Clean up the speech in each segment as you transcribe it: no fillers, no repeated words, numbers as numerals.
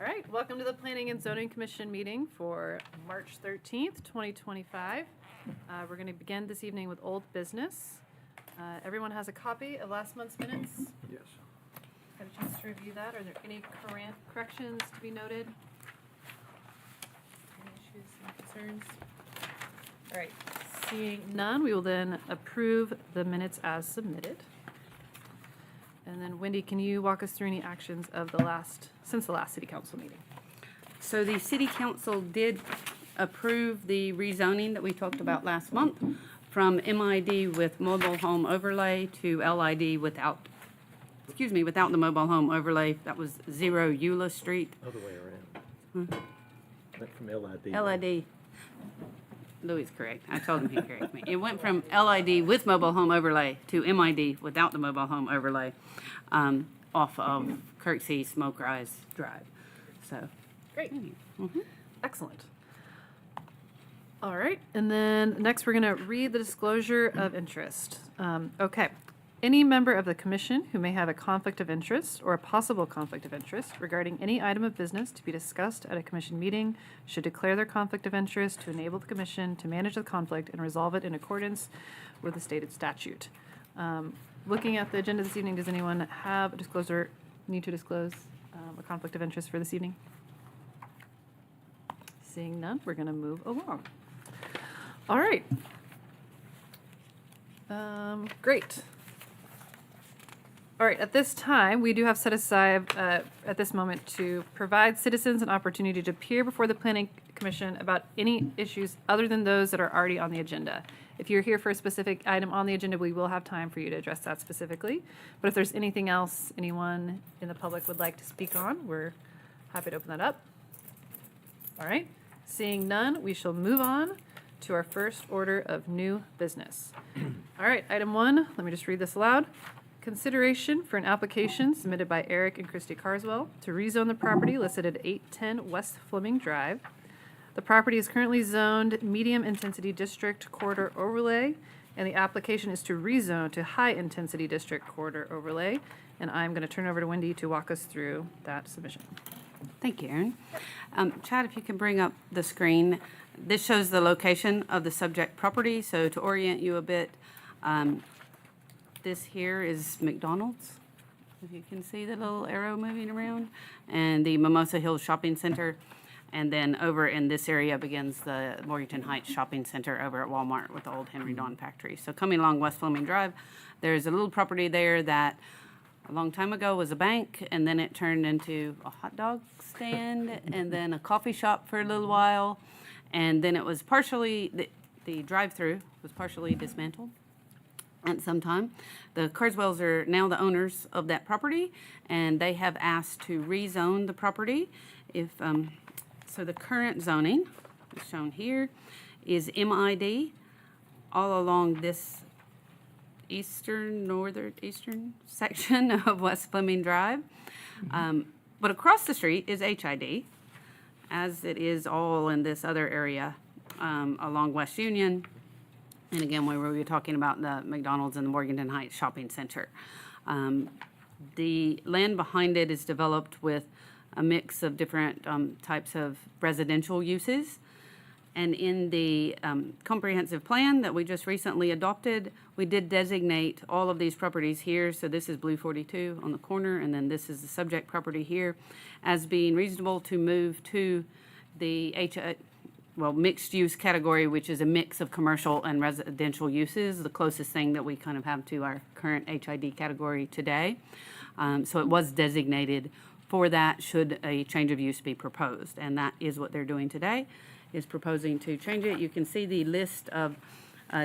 All right, welcome to the Planning and Zoning Commission meeting for March 13th, 2025. We're going to begin this evening with old business. Everyone has a copy of last month's minutes? Yes. Had a chance to review that. Are there any corrections to be noted? Any issues, any concerns? All right, seeing none, we will then approve the minutes as submitted. And then Wendy, can you walk us through any actions of since the last city council meeting? So the city council did approve the rezoning that we talked about last month from MID with mobile home overlay to LID without the mobile home overlay. That was 0 Eula Street. Other way around. Went from LID. LID. Louis is correct. I told him he'd correct me. It went from LID with mobile home overlay to MID without the mobile home overlay off of Kirksey Smoke Rise Drive. So, Great. Excellent. All right, and then next we're going to read the disclosure of interest. Okay. Any member of the commission who may have a conflict of interest or a possible conflict of interest regarding any item of business to be discussed at a commission meeting should declare their conflict of interest to enable the commission to manage the conflict and resolve it in accordance with the stated statute. Looking at the agenda this evening, does anyone have a need to disclose a conflict of interest for this evening? Seeing none, we're going to move along. All right. Great. All right, at this time, we do have set aside at this moment to provide citizens an opportunity to appear before the Planning Commission about any issues other than those that are already on the agenda. If you're here for a specific item on the agenda, we will have time for you to address that specifically. But if there's anything else anyone in the public would like to speak on, we're happy to open that up. All right, seeing none, we shall move on to our first order of new business. All right, item 1, let me just read this aloud. Consideration for an application submitted by Eric and Christy Carswell to rezone the property listed at 810 West Fleming Drive. The property is currently zoned medium intensity district corridor overlay, and the application is to rezone to high intensity district corridor overlay. And I'm going to turn over to Wendy to walk us through that submission. thank you, Erin. Chad, if you can bring up the screen. This shows the location of the subject property. So to orient you a bit, this here is McDonald's, if you can see the little arrow moving around, and the Mimosa Hills Shopping Center. And then over in this area begins the Morganton Heights Shopping Center over at Walmart with the old Henry Dawn factory. So coming along West Fleming Drive, there's a little property there that a long time ago was a bank, and then it turned into a hot dog stand, and then a coffee shop for a little while. And then it was the drive-through was partially dismantled at some time. The Carswells are now the owners of that property, and they have asked to rezone the property. So the current zoning, is shown here, is MID all along this northeastern section of West Fleming Drive. But across the street is HID, as it is all in this other area along West Union. And again, we were talking about the McDonald's and the Morganton Heights Shopping Center. The land behind it is developed with a mix of different types of residential uses. And in the comprehensive plan that we just recently adopted, we did designate all of these properties here. So this is Blue 42 on the corner, and then this is the subject property here, as being reasonable to move to the mixed use category, which is a mix of commercial and residential uses, the closest thing that we kind of have to our current HID category today. So it was designated for that should a change of use be proposed, and that is what they're doing today, is proposing to change it. You can see the list of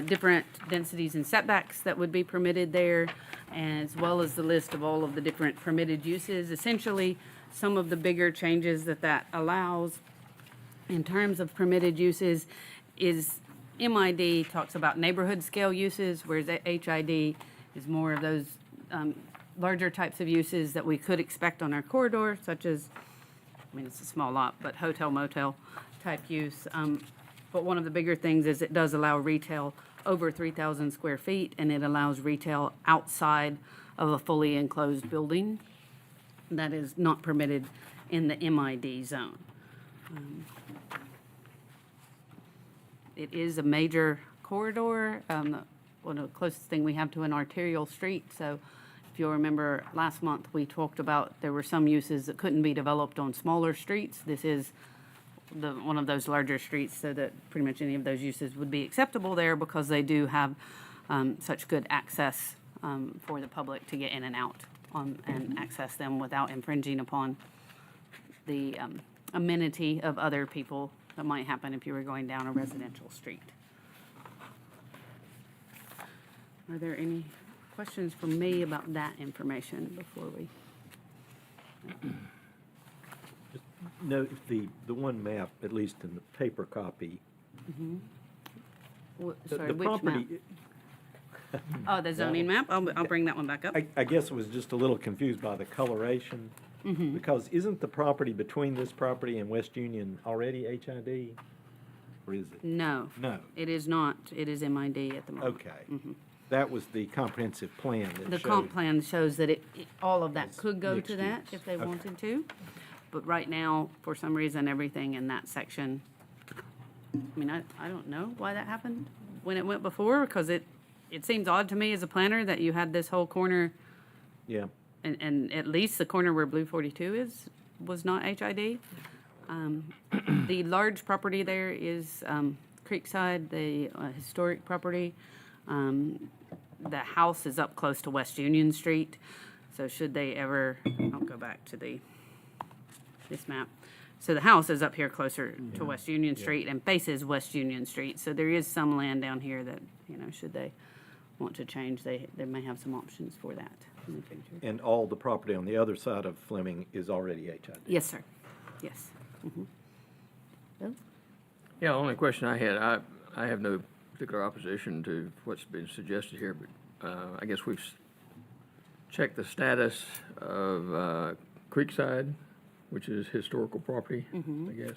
different densities and setbacks that would be permitted there, as well as the list of all of the different permitted uses. Essentially, some of the bigger changes that allows in terms of permitted uses is MID talks about neighborhood scale uses, whereas HID is more of those larger types of uses that we could expect on our corridor, such as, it's a small lot, but hotel, motel type use. But one of the bigger things is it does allow retail over 3,000 square feet, and it allows retail outside of a fully enclosed building. That is not permitted in the MID zone. It is a major corridor, one of the closest thing we have to an arterial street. So if you'll remember last month, we talked about there were some uses that couldn't be developed on smaller streets. This is one of those larger streets, so that pretty much any of those uses would be acceptable there because they do have such good access for the public to get in and out and access them without infringing upon the amenity of other people that might happen if you were going down a residential street. Are there any questions for me about that information before we? No, the one map, at least in the paper copy. Sorry, the which map? property. Oh, the zoning map? I'll bring that one back up. I guess was just a little confused by the coloration. Because isn't the property between this property and West Union already HID? Or is it? No. No. It is not. It is MID at the moment. Okay. That was the comprehensive plan that The showed. comp plan shows that all of that It's could go mixed to that use. if they Okay. wanted to. But right now, for some reason, everything in that section, I mean, I don't know why that happened when it went before, because it seems odd to me as a planner that you had this whole corner, Yeah. and at least the corner where Blue 42 was not HID. The large property there is Creekside, the historic property. The house is up close to West Union Street, so should they ever, I'll go back to this map. So the house is up here closer to West Union Street and faces West Union Street, so there is some land down here that, should they want to change, they may have some options for that in the future. And all the property on the other side of Fleming is already HID? Yes, sir. Yes. Bill? Yeah, the only question I had, I have no particular opposition to what's been suggested here, but I guess we've checked the status of Creekside, which is historical property, I guess.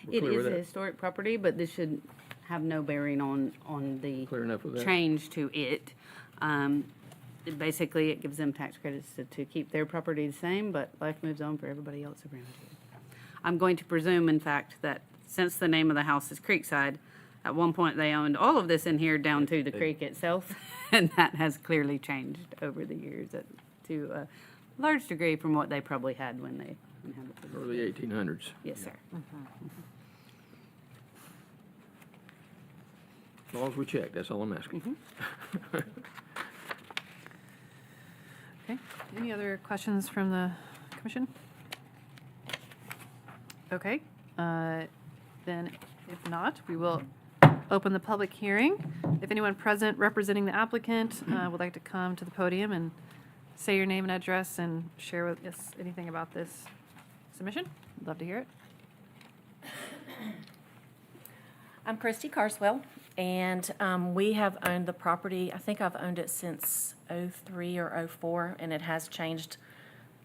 We're It clear is with a that? historic property, but this should have no bearing on the Clear enough with that? change to it. Basically, it gives them tax credits to keep their property the same, but life moves on for everybody else around here. I'm going to presume, in fact, that since the name of the house is Creekside, at one point they owned all of this in here down to the creek itself, and that has clearly changed over the years to a large degree from what they probably had when they inhabited. Early 1800s. Yes, sir. As long as we check, that's all I'm asking. Okay, any other questions from the commission? Okay, then if not, we will open the public hearing. If anyone present representing the applicant would like to come to the podium and say your name and address and share with us anything about this submission, I'd love to hear it. I'm Christy Carswell, and we have owned the property, I think I've owned it since '03 or '04, and it has changed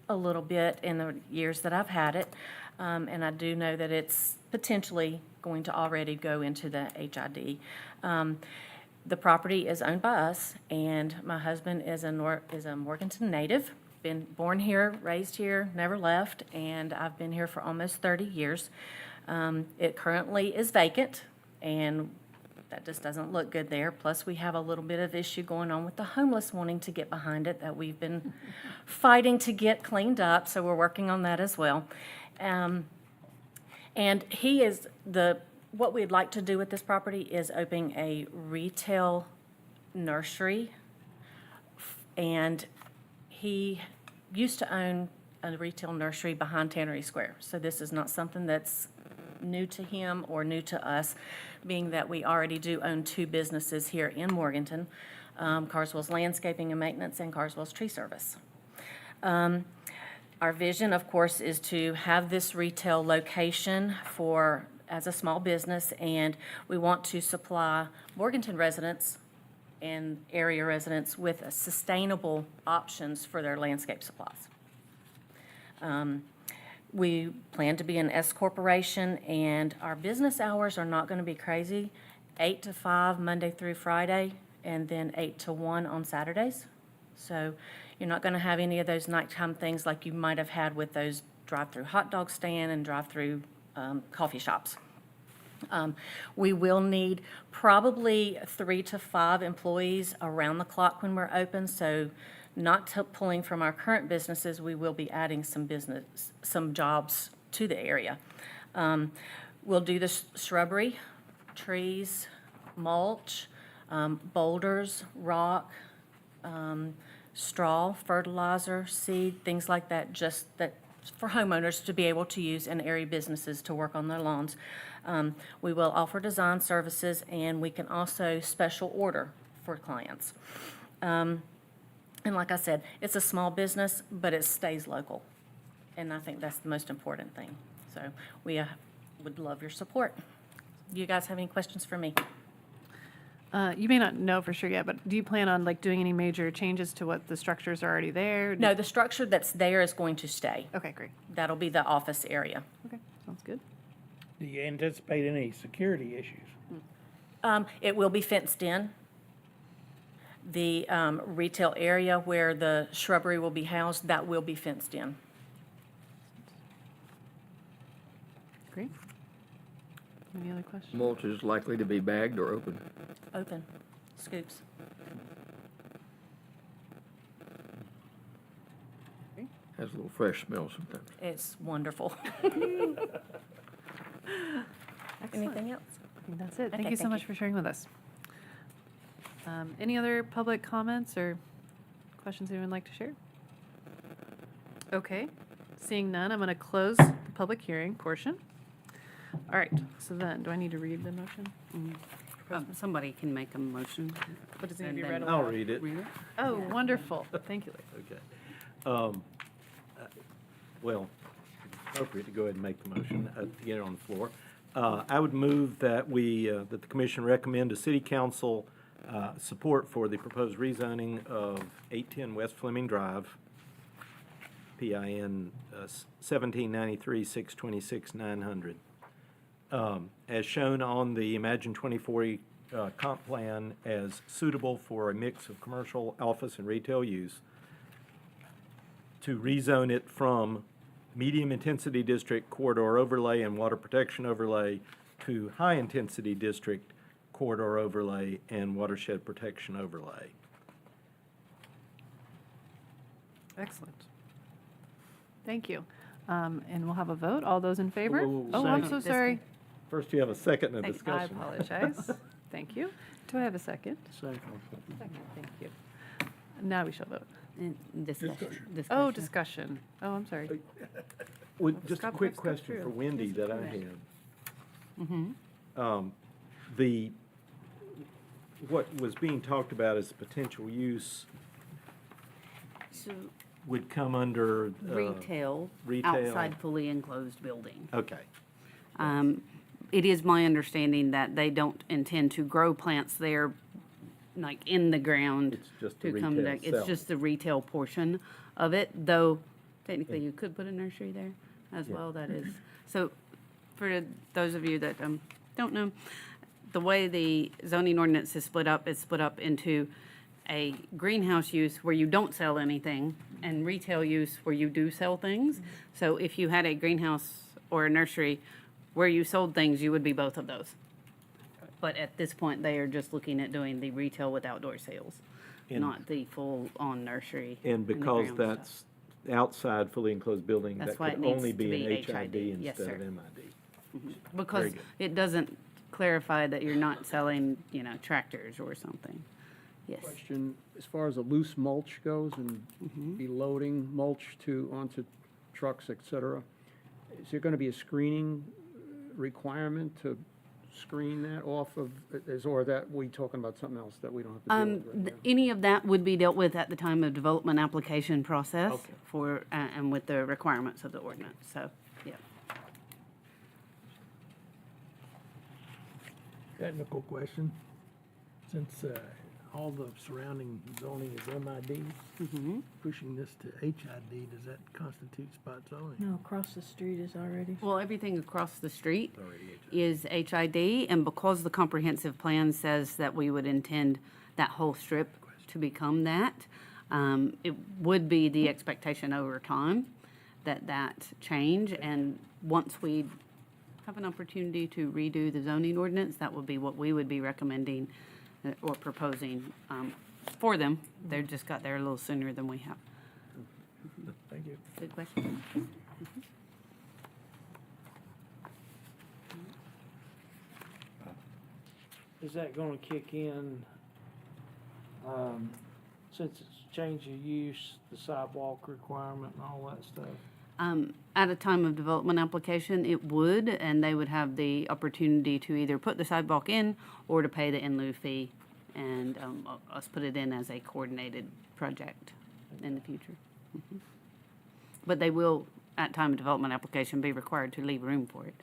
a little bit in the years that I've had it. And I do know that it's potentially going to already go into the HID. The property is owned by us, and my husband is a Morganton native, been born here, raised here, never left, and I've been here for almost 30 years. It currently is vacant, and that just doesn't look good there. Plus, we have a little bit of issue going on with the homeless wanting to get behind it that we've been fighting to get cleaned up, so we're working on that as well. And what we'd like to do with this property is opening a retail nursery. And he used to own a retail nursery behind Tannery Square. So this is not something that's new to him or new to us, being that we already do own two businesses here in Morganton, Carswell's Landscaping and Maintenance and Carswell's Tree Service. Our vision, of course, is to have this retail location as a small business, and we want to supply Morganton residents and area residents with sustainable options for their landscape supplies. We plan to be an S corporation, and our business hours are not going to be crazy. 8 to 5 Monday through Friday, and then 8 to 1 on Saturdays. So you're not going to have any of those nighttime things like you might have had with those drive-through hot dog stand and drive-through coffee shops. We will need probably 3 to 5 employees around the clock when we're open, so not pulling from our current businesses, we will be adding some jobs to the area. We'll do the shrubbery, trees, mulch, boulders, rock, straw, fertilizer, seed, things like that, just that for homeowners to be able to use and area businesses to work on their lawns. We will offer design services, and we can also special order for clients. And like I said, it's a small business, but it stays local. And I think that's the most important thing. So we would love your support. Do you guys have any questions for me? You may not know for sure yet, but do you plan on like doing any major changes to what the structures are already there? No, the structure that's there is going to stay. Okay, great. That'll be the office area. Okay, sounds good. Do you anticipate any security issues? It will be fenced in. The retail area where the shrubbery will be housed, that will be fenced in. Great. Any other questions? Mulch is likely to be bagged or open. Open, scoops. Has a little fresh smell sometimes. It's wonderful. Anything else? I think that's it. Thank Okay, you so thank much you. for sharing with us. Any other public comments or questions anyone would like to share? Okay, seeing none, I'm going to close the public hearing portion. All right, so then, do I need to read the motion? Somebody can make a motion. What does it need to and be then- read I'll aloud? read it. Read it? Oh, wonderful. Thank you, Larry. Okay. Well, appropriate to go ahead and make the motion, to get it on the floor. I would move that that the commission recommend to city council support for the proposed rezoning of 810 West Fleming Drive, PIN 1793-626-900. As shown on the Imagine 2040 comp plan as suitable for a mix of commercial, office, and retail use, to rezone it from medium-intensity district corridor overlay and water protection overlay to high-intensity district corridor overlay and watershed protection overlay. Excellent. Thank you. And we'll have a vote. All those in favor? Whoa, whoa, whoa. Oh, I'm Second. so sorry. First, you have a second and a I discussion. apologize. Thank you. Do I have a second? Second. Second, thank you. Now we shall vote. And Discussion. Oh, discussion. Oh, I'm sorry. Well, just a Scott, quick let's go question through. for Wendy that I have. What was being talked about as potential use So would come under. retail, retail. outside fully enclosed building. Okay, It is my understanding that they don't intend to grow plants there, like in the ground. It's just the to come retail It's itself. just the retail portion of it, though technically you could put a nursery there as Yeah. well, that is. So for those of you that don't know, the way the zoning ordinance is split up into a greenhouse use where you don't sell anything and retail use where you do sell things. So if you had a greenhouse or a nursery where you sold things, you would be both of those. But at this point, they are just looking at doing the retail with outdoor sales, And- not the full-on nursery. and the because ground stuff. that's outside fully enclosed building, That's that why could it needs only to be be an HID HID. Yes, instead of sir. MID. Because good. it doesn't clarify that you're not selling, tractors or something. Yes. Question, as far as the loose mulch goes and be loading mulch onto trucks, et cetera, is there gonna be a screening requirement to screen that off of, or that we talking about something else that we don't have to deal with right now? Any of that would be dealt with at the time of development application process Okay. and with the requirements of the ordinance, so, yeah. Technical question. Since all the surrounding zoning is MID, pushing this to HID, does that constitute spot zoning? No, across the street is already. Well, everything across the street is HID, and because the comprehensive plan says that we would intend that whole strip to become that, it would be the expectation over time that change. And once we have an opportunity to redo the zoning ordinance, that would be what we would be recommending or proposing for them. They've just got there a little sooner than we have. Thank you. Good question. Is that gonna kick in, since it's change of use, the sidewalk requirement and all that stuff? At a time of development application, it would, and they would have the opportunity to either put the sidewalk in or to pay the in lieu fee and us put it in as a coordinated project in the future. Mhm. But they will, at time of development application, be required to leave room for it.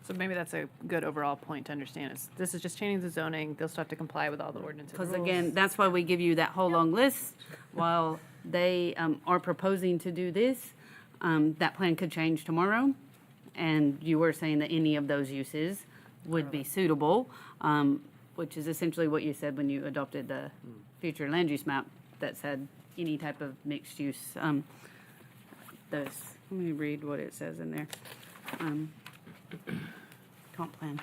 So maybe that's a good overall point to understand is this is just changing the zoning. They'll still have to comply with all the ordinances. Because rules. again, that's why we give you that whole long list. While they are proposing to do this, that plan could change tomorrow. And you were saying that any of those uses would be suitable, which is essentially what you said when you adopted the future land use map that said any type of mixed use. Let me read what it says in there. Comp plan.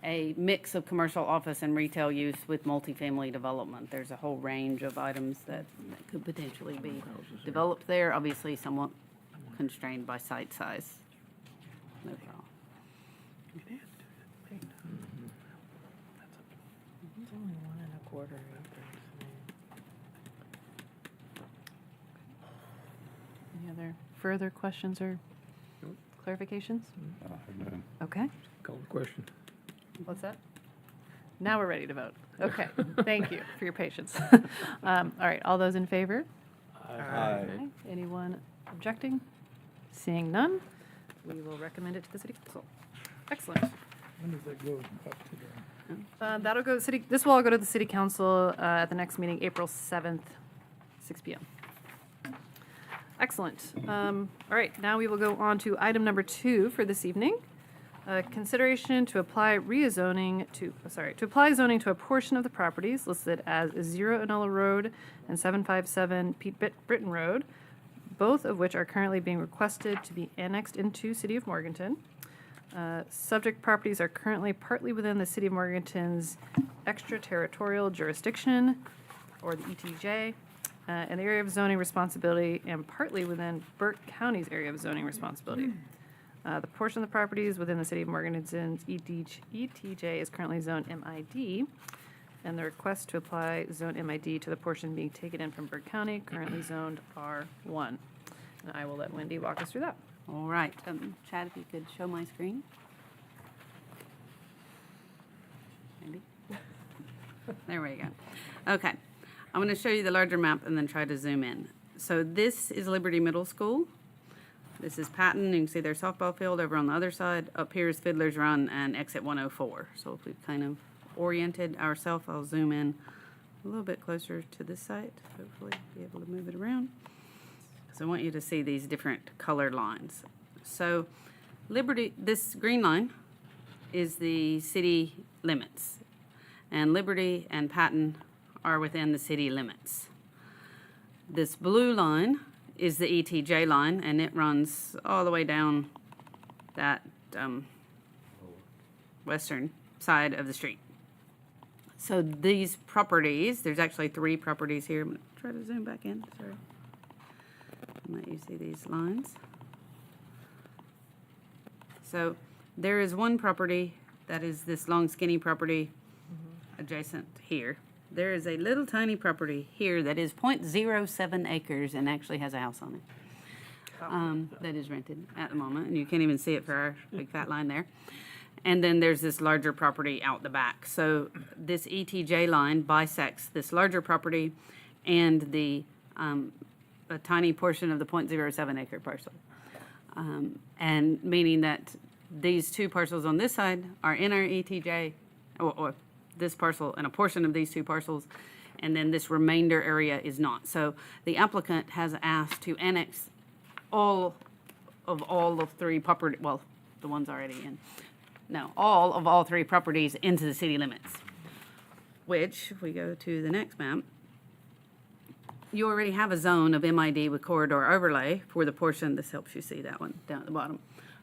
A mix of commercial office and retail use with multifamily development. There's a whole range of items that could potentially be developed there, obviously somewhat constrained by site size. Overall. It's only 1.25 acres. Any other further questions or clarifications? Okay. Call the question. What's that? Now we're ready to vote. Okay, thank you for your patience. All right, all those in favor? Aye. Anyone objecting? Seeing none, we will recommend it to the city council. Excellent. When does that go up to the? That'll go this will all go to the city council at the next meeting, April 7th, 6 PM. Excellent. All right, now we will go on to item number 2 for this evening. Consideration to apply zoning to a portion of the properties listed as 0 Enola Road and 757 Pete Britton Road, both of which are currently being requested to be annexed into City of Morganton. Subject properties are currently partly within the City of Morganton's extraterritorial jurisdiction, or the ETJ, and the area of zoning responsibility, and partly within Burke County's area of zoning responsibility. The portion of the properties within the City of Morganton's ETJ is currently zoned MID, and the request to apply zone MID to the portion being taken in from Burke County, currently zoned R1. And I will let Wendy walk us through that. All right, Chad, if you could show my screen. Maybe. There we go. Okay, I'm going to show you the larger map and then try to zoom in. So this is Liberty Middle School. This is Patton. You can see their softball field over on the other side. Up here is Fiddler's Run and exit 104. So if we've kind of oriented ourselves, I'll zoom in a little bit closer to this site. Hopefully be able to move it around. So I want you to see these different colored lines. So Liberty, this green line is the city limits. And Liberty and Patton are within the city limits. This blue line is the ETJ line, and it runs all the way down that western side of the street. So these properties, there's actually 3 properties here. I'm going to try to zoom back in, sorry. Let you see these lines. So there is one property that is this long skinny property adjacent here. There is a little tiny property here that is 0.07 acres and actually has a house on it. That is rented at the moment, and you can't even see it for our big fat line there. And then there's this larger property out the back. So this ETJ line bisects this larger property and a tiny portion of the 0.07 acre parcel. And meaning that these 2 parcels on this side are in our ETJ, or this parcel and a portion of these 2 parcels, and then this remainder area is not. So the applicant has asked to annex all of 3 property, well, the ones already in, no, all 3 properties into the city limits, which, if we go to the next map, you already have a zone of MID with corridor overlay for the portion, this helps you see that one down at the bottom,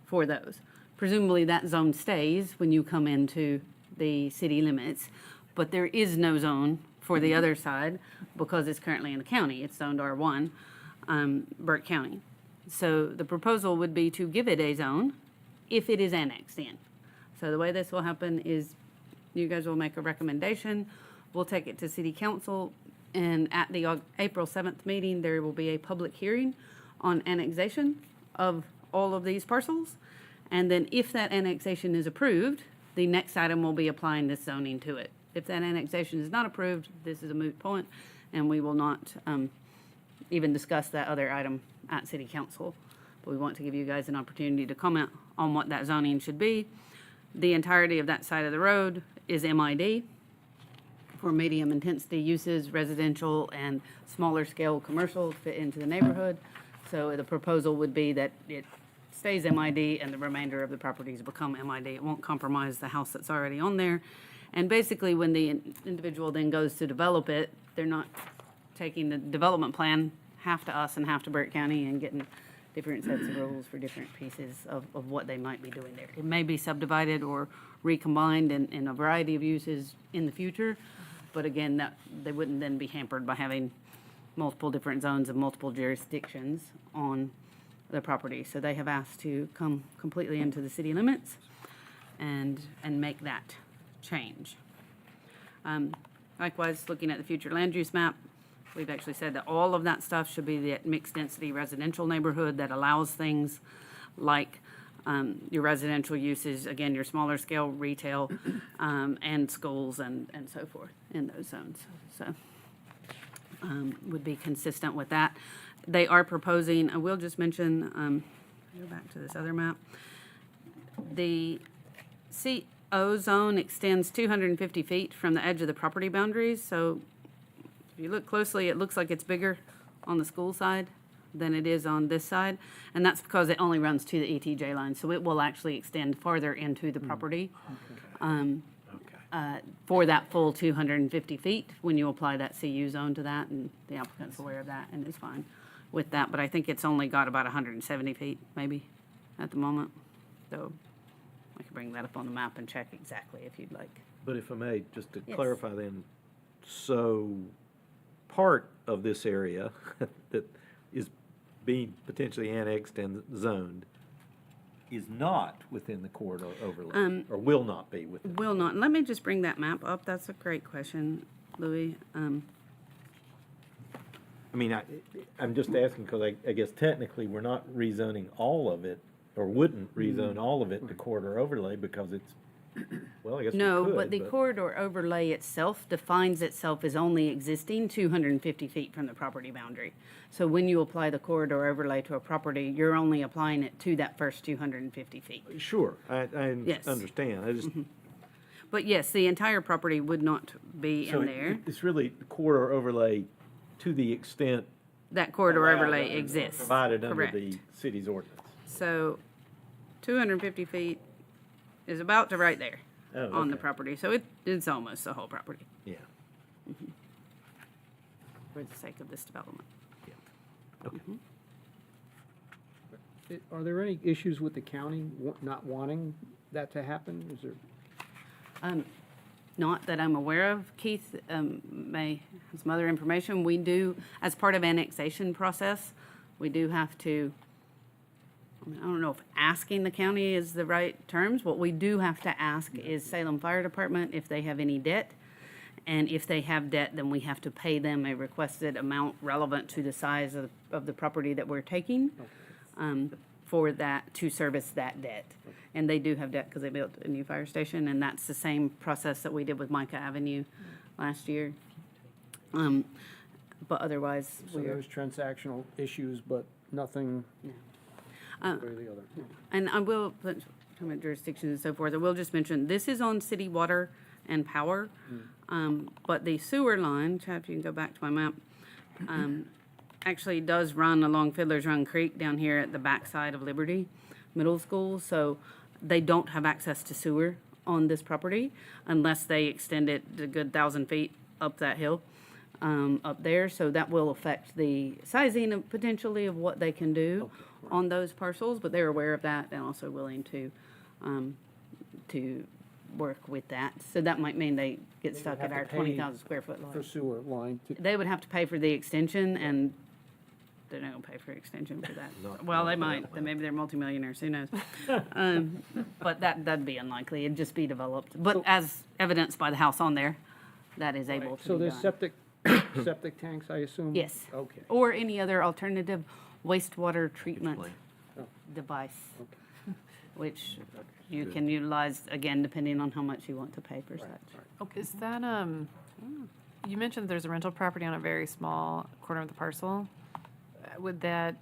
for those. Presumably that zone stays when you come into the city limits, but there is no zone for the other side because it's currently in the county. It's zoned R1, Burke County. So the proposal would be to give it a zone if it is annexed in. So the way this will happen is you guys will make a recommendation. We'll take it to city council, and at the April 7th meeting, there will be a public hearing on annexation of all of these parcels. And then if that annexation is approved, the next item will be applying this zoning to it. If that annexation is not approved, this is a moot point, and we will not even discuss that other item at city council. But we want to give you guys an opportunity to comment on what that zoning should be. The entirety of that side of the road is MID for medium intensity uses, residential and smaller scale commercial fit into the neighborhood. So the proposal would be that it stays MID and the remainder of the properties become MID. It won't compromise the house that's already on there. And basically, when the individual then goes to develop it, they're not taking the development plan half to us and half to Burke County and getting different sets of rules for different pieces of what they might be doing there. It may be subdivided or recombined in a variety of uses in the future, but again, that they wouldn't then be hampered by having multiple different zones of multiple jurisdictions on the property. So they have asked to come completely into the city limits and make that change. Likewise, looking at the future land use map, we've actually said that all of that stuff should be the mixed density residential neighborhood that allows things like your residential uses, again, your smaller scale retail, and schools and so forth in those zones. So would be consistent with that. They are proposing, I will just mention, go back to this other map. The CO zone extends 250 feet from the edge of the property boundaries. So if you look closely, it looks like it's bigger on the school side than it is on this side. And that's because it only runs to the ETJ line. So it will actually extend farther into the property for that full 250 feet when you apply that CU zone to that. And the applicant's aware of that and is fine with that. But I think it's only got about 170 feet maybe at the moment. So I can bring that up on the map and check exactly if you'd like. But if I may, just to Yes. clarify then, so part of this area that is being potentially annexed and zoned is not within the corridor overlay, or will not be within. Will not. Let me just bring that map up. That's a great question, Louis. I mean, I'm just asking because I guess technically we're not rezoning all of it, or wouldn't rezone all of it to corridor overlay because it's, well, I guess we No, could, but the corridor overlay itself defines itself as only existing 250 feet from the property boundary. So when you apply the corridor overlay to a property, you're only applying it to that first 250 feet. Sure, I Yes. understand. I just, But yes, the entire property would not be so in there. it's really the corridor overlay to the extent That corridor allowed overlay under- exists. provided under Correct. the city's ordinance. So 250 feet is about to right there Oh, on the okay. property. So it's almost the whole property Yeah, for the sake of this development. okay. Are there any issues with the county not wanting that to happen? Is there? Not that I'm aware of. Keith may have some other information. We do, as part of annexation process, we do have to, I don't know if asking the county is the right terms. What we do have to ask is Salem Fire Department if they have any debt. And if they have debt, then we have to pay them a requested amount relevant to the size of the property that we're taking for that, to service that debt. And they do have debt because they built a new fire station, and that's the same process that we did with Micah Avenue last year. But otherwise, So we're, there's transactional issues, but nothing one way or the other. and I will, put talking about jurisdictions and so forth, I will just mention, this is on city water and power. But the sewer line, Chad, if you can go back to my map, actually does run along Fiddler's Run Creek down here at the backside of Liberty Middle School. So they don't have access to sewer on this property unless they extend it a good 1,000 feet up that hill. up there, so that will affect the sizing of potentially of what they can do on those parcels, but they're aware of that and also willing to work with that. So that might mean they get stuck have at to our pay 20,000 square foot For line. sewer line, They would have to pay for the extension, and they're not gonna pay for extension for that. Well, they might, maybe they're multimillionaires, who knows? But that'd be unlikely, it'd just be developed. But as evidenced by the house on there, that is able to so be there's done. septic tanks, I assume? Yes. Okay. Or any other alternative wastewater treatment plan. device, which you can utilize, again, depending on how much you want to pay for such. Is that, you mentioned there's a rental property on a very small corner of the parcel. Would that,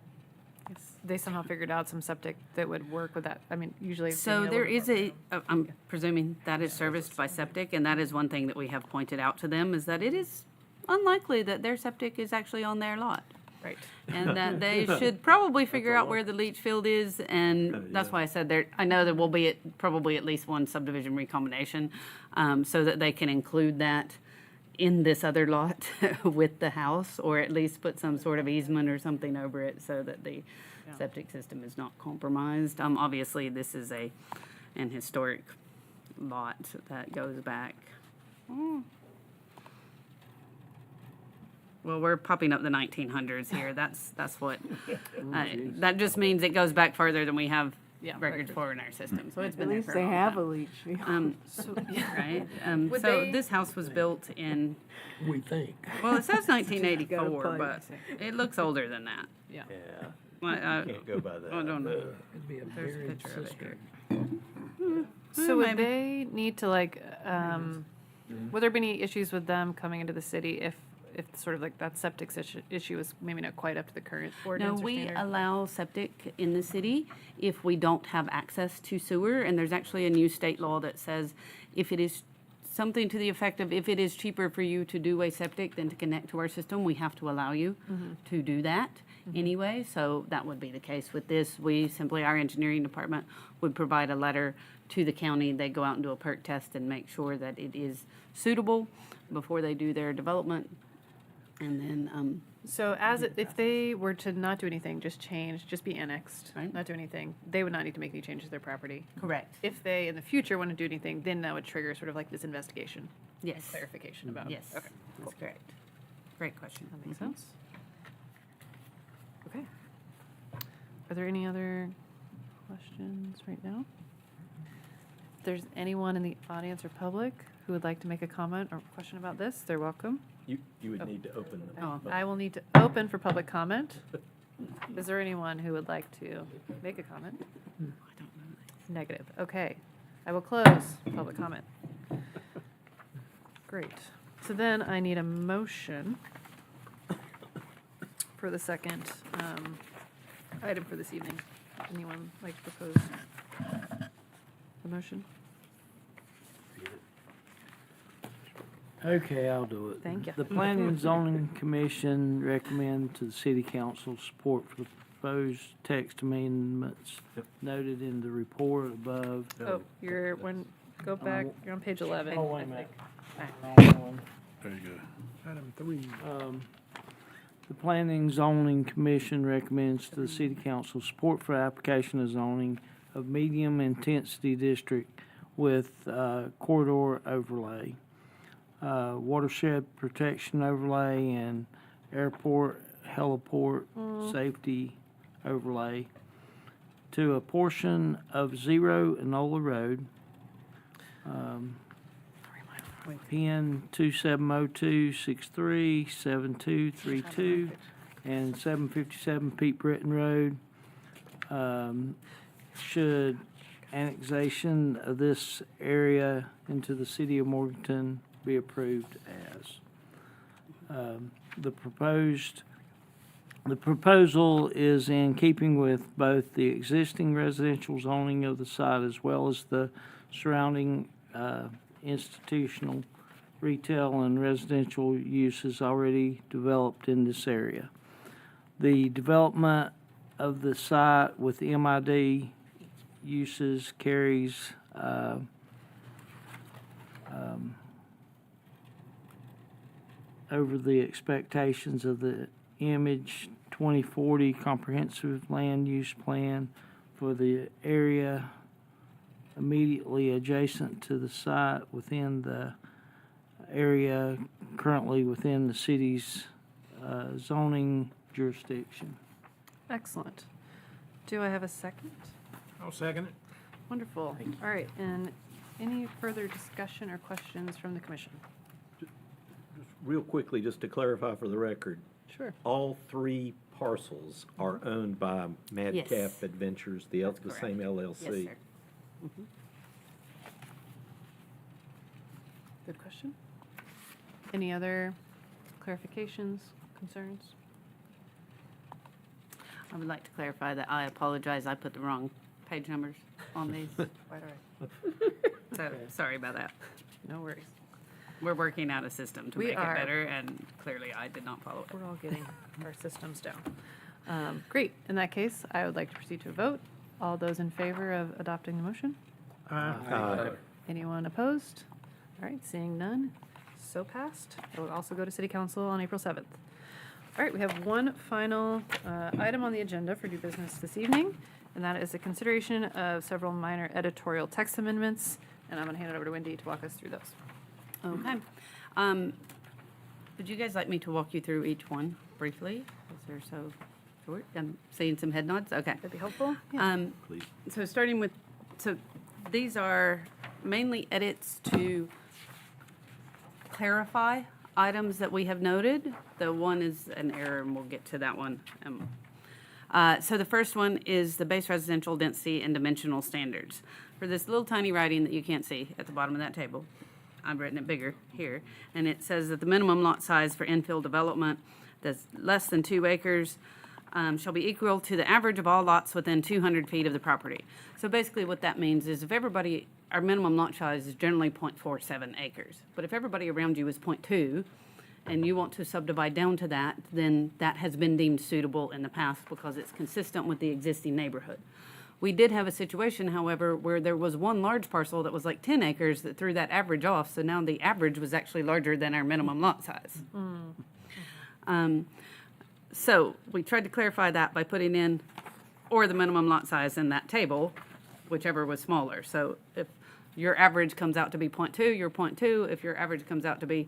they somehow figured out some septic that would work with that? I mean, usually. So being there able is I'm presuming that is serviced by septic, and that is one thing that we have pointed out to them, is that it is unlikely that their septic is actually on their lot. Right. And that they should probably figure out where the leach field is, and that's why I said there, I know there will be probably at least one subdivision recombination, so that they can include that in this other lot with the house, or at least put some sort of easement or something over it so that the septic system is not compromised. Obviously, this is an historic lot that goes back. Well, we're popping up the 1900s here. That's what. That just means it goes back further than we have records for in our system. So it's At been there least for they a long have a time. leach field. Right. Would So they- this house was built in. We think. Well, it says 1984, pipe. but it looks older than that. Yeah. Yeah, I can't go by that. don't know. It'd be a There's a buried picture of it cistern. here. So would maybe. they need to like, would there be any issues with them coming into the city if sort of like that septic issue is maybe not quite up to the current No, ordinance or we standard? allow septic in the city if we don't have access to sewer, and there's actually a new state law that says if it is something to the effect of if it is cheaper for you to do a septic than to connect to our system, we have to allow you to do that anyway. So that would be the case with this. We simply, our engineering department would provide a letter to the county. They go out and do a perk test and make sure that it is suitable before they do their development. And then, So if they were to not do anything, just change, just be annexed, Right. not do anything, they would not need to make any changes to their property. correct, If they, in the future, want to do anything, then that would trigger sort of like this investigation, yes, clarification about. yes, Okay, that's correct. Great question. that makes sense. Okay. Are there any other questions right now? If there's anyone in the audience or public who would like to make a comment or question about this, they're welcome. You would need to open the. Oh, I will need to open for public comment. Is there anyone who would like to make a comment? Negative. Okay. I will close public comment. Great. So then I need a motion for the second item for this evening. Anyone like to propose a motion? Okay, I'll do it. Thank you. The Planning and Zoning Commission recommend to the City Council support for the proposed text amendments Yep. noted in the report above. Oh, go back, you're on page 11. Oh, wait a minute. I Wrong one. Item 3. The Planning and Zoning Commission recommends to the City Council support for application of zoning of medium-intensity district with corridor overlay, watershed protection overlay, and airport, heliport safety overlay to a portion of Zero Enola Road, PN 2702637232 and 757 Pete Britton Road. Should annexation of this area into the city of Morganton be approved as. The proposal is in keeping with both the existing residential zoning of the site as well as the surrounding institutional, retail, and residential uses already developed in this area. The development of the site with MID uses carries over the expectations of the Image 2040 Comprehensive Land Use Plan for the area immediately adjacent to the site within the area currently within the city's zoning jurisdiction. Excellent. Do I have a second? I'll second it. Wonderful. All right, and any further discussion or questions from the commission? Real quickly, just to clarify for the record, Sure. all three parcels are owned by Madcap Yes. Adventures, the correct. same LLC. Yes, sir. Good question. Any other clarifications, concerns? I would like to clarify that I apologize, I put the wrong page numbers on these. Quite all right. So, sorry about that. No worries. We're working out a system to We make are. it better, and clearly I did not follow it. We're all getting our systems down. Great. In that case, I would like to proceed to a vote. All those in favor of adopting the motion? Aye. Anyone opposed? All right, seeing none, so passed. It will also go to City Council on April 7th. All right, we have one final item on the agenda for new business this evening, and that is a consideration of several minor editorial text amendments, and I'm going to hand it over to Wendy to walk us through those. Okay. Would you guys like me to walk you through each one briefly? Because they're so short. I'm seeing some head nods. Okay. That'd be helpful? Please. So starting with, so these are mainly edits to clarify items that we have noted. The one is an error, and we'll get to that one. So the first one is the base residential density and dimensional standards. For this little tiny writing that you can't see at the bottom of that table, I've written it bigger here, and it says that the minimum lot size for infill development that's less than 2 acres shall be equal to the average of all lots within 200 feet of the property. So basically what that means is if everybody, our minimum lot size is generally 0.47 acres, but if everybody around you is 0.2, and you want to subdivide down to that, then that has been deemed suitable in the past because it's consistent with the existing neighborhood. We did have a situation, however, where there was one large parcel that was like 10 acres that threw that average off, so now the average was actually larger than our minimum lot size. So we tried to clarify that by putting in, or the minimum lot size in that table, whichever was smaller. So if your average comes out to be 0.2, you're 0.2. If your average comes out to be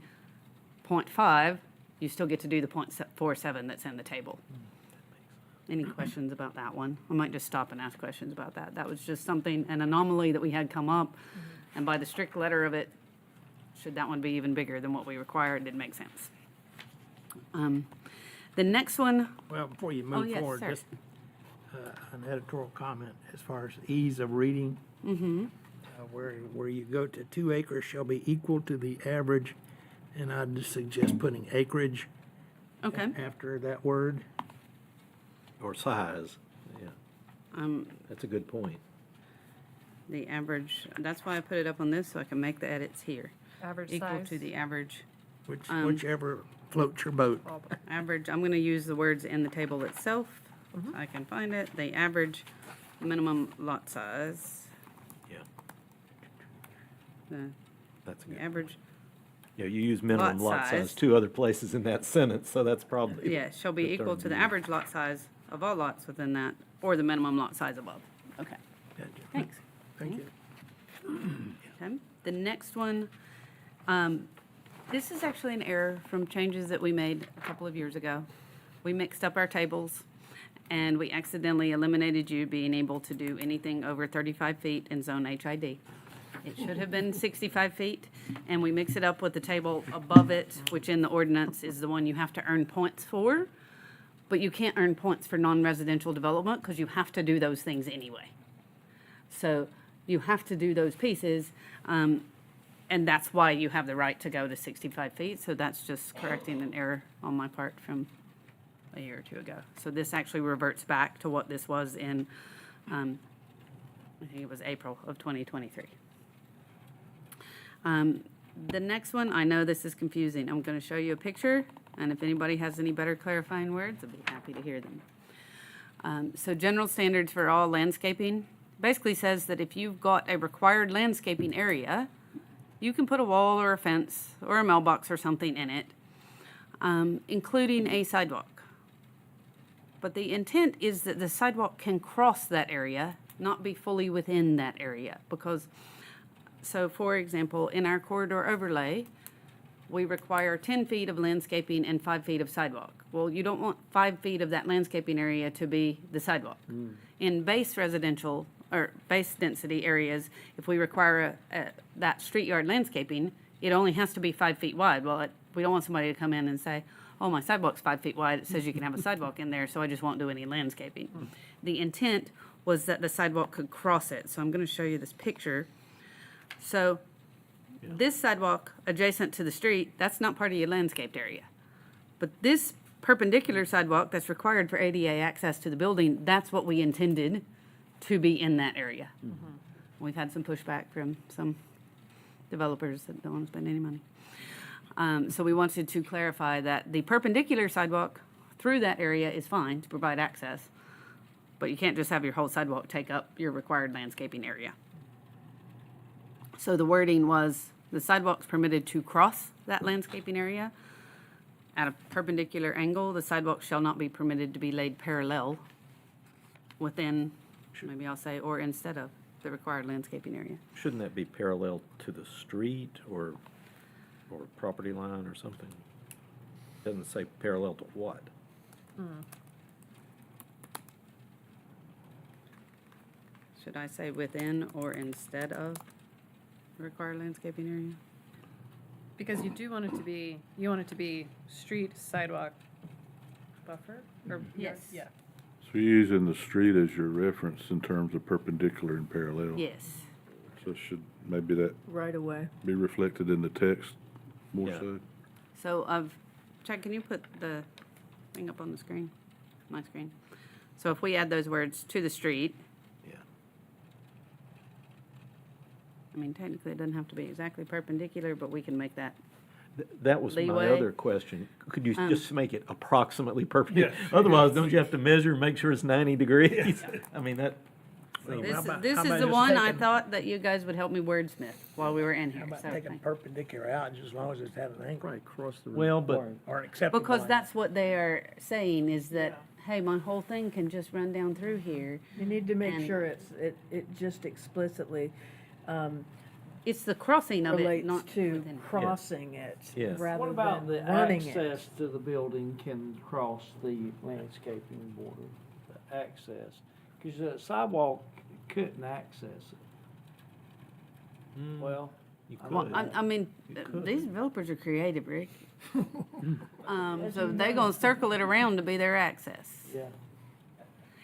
0.5, you still get to do the 0.47 that's in the table. Any questions about that one? I might just stop and ask questions about that. That was just something, an anomaly that we had come up, and by the strict letter of it, should that one be even bigger than what we require, it didn't make sense. The next one, Well, before you Oh, move yes, forward, sir. just an editorial comment as far as ease of reading. Where you go to 2 acres shall be equal to the average, and I'd just suggest putting acreage okay. after that word. Or size, yeah. That's a good point. The average, that's why I put it up on this, so I can make the edits here. Average Equal size? to the average, Whichever floats your boat. average, I'm gonna use the words in the table itself. I can find it, the average minimum lot size, Yeah, the that's a good. average, Yeah, you use minimum lot lot size size. 2 other places in that sentence, so that's probably. yeah, shall be the equal term to the use. average lot size of all lots within that, or the minimum lot size above. Okay, Gotcha. thanks. Thank you. Okay, the next one, this is actually an error from changes that we made a couple of years ago. We mixed up our tables, and we accidentally eliminated you being able to do anything over 35 feet in zone HID. It should have been 65 feet, and we mix it up with the table above it, which in the ordinance is the one you have to earn points for, but you can't earn points for non-residential development because you have to do those things anyway. So you have to do those pieces, and that's why you have the right to go to 65 feet. So that's just correcting an error on my part from a year or two ago. So this actually reverts back to what this was in, I think it was April of 2023. The next one, I know this is confusing. I'm going to show you a picture, and if anybody has any better clarifying words, I'd be happy to hear them. So general standards for all landscaping basically says that if you've got a required landscaping area, you can put a wall or a fence or a mailbox or something in it. including a sidewalk. But the intent is that the sidewalk can cross that area, not be fully within that area. Because, so for example, in our corridor overlay, we require 10 feet of landscaping and 5 feet of sidewalk. Well, you don't want 5 feet of that landscaping area to be the sidewalk. In base residential or base density areas, if we require that street yard landscaping, it only has to be 5 feet wide. Well, we don't want somebody to come in and say, oh, my sidewalk's 5 feet wide, it says you can have a sidewalk in there, so I just won't do any landscaping. The intent was that the sidewalk could cross it, so I'm gonna show you this picture. So, this sidewalk adjacent to the street, that's not part of your landscaped area. But this perpendicular sidewalk that's required for ADA access to the building, that's what we intended to be in that area. We've had some pushback from some developers that don't want to spend any money. So we wanted to clarify that the perpendicular sidewalk through that area is fine to provide access, but you can't just have your whole sidewalk take up your required landscaping area. So the wording was, the sidewalk's permitted to cross that landscaping area at a perpendicular angle. The sidewalk shall not be permitted to be laid parallel within, maybe I'll say, or instead of the required landscaping area. Shouldn't that be parallel to the street or property line or something? Doesn't say parallel to what? Should I say within or instead of the required landscaping area? Because you want it to be street, sidewalk, buffer, or? Yes. Yeah. So you're using the street as your reference in terms of perpendicular and parallel? Yes. So should maybe that Right away. be reflected in the text more Yeah. so? So Chad, can you put the thing up on the screen? My screen. So if we add those words to the street, Yeah. I mean, technically it doesn't have to be exactly perpendicular, but we can make that. That was my Leeway. other question. Could you just make it approximately perpendicular? Otherwise, don't you have to measure and make sure it's 90 degrees? I mean, that, seems- This, how about- this how is about the just one I taking- thought that you guys would help me wordsmith while we were in How here. about So taking thank- perpendicular out, just as long as it's at an angle, Right, cross the. Well, but- required. or an acceptable Because angle? that's what they are saying is that, hey, my whole thing can just run down through here. You need to make And- sure it just explicitly It's the crossing of it, relates not to within. crossing it Yes. rather What about the than running it. access to the building can cross the landscaping border? The access, because the sidewalk couldn't access it. Well, you Well, could. I mean, these developers are creative, Rick. So they're gonna circle it around to be their access. yeah.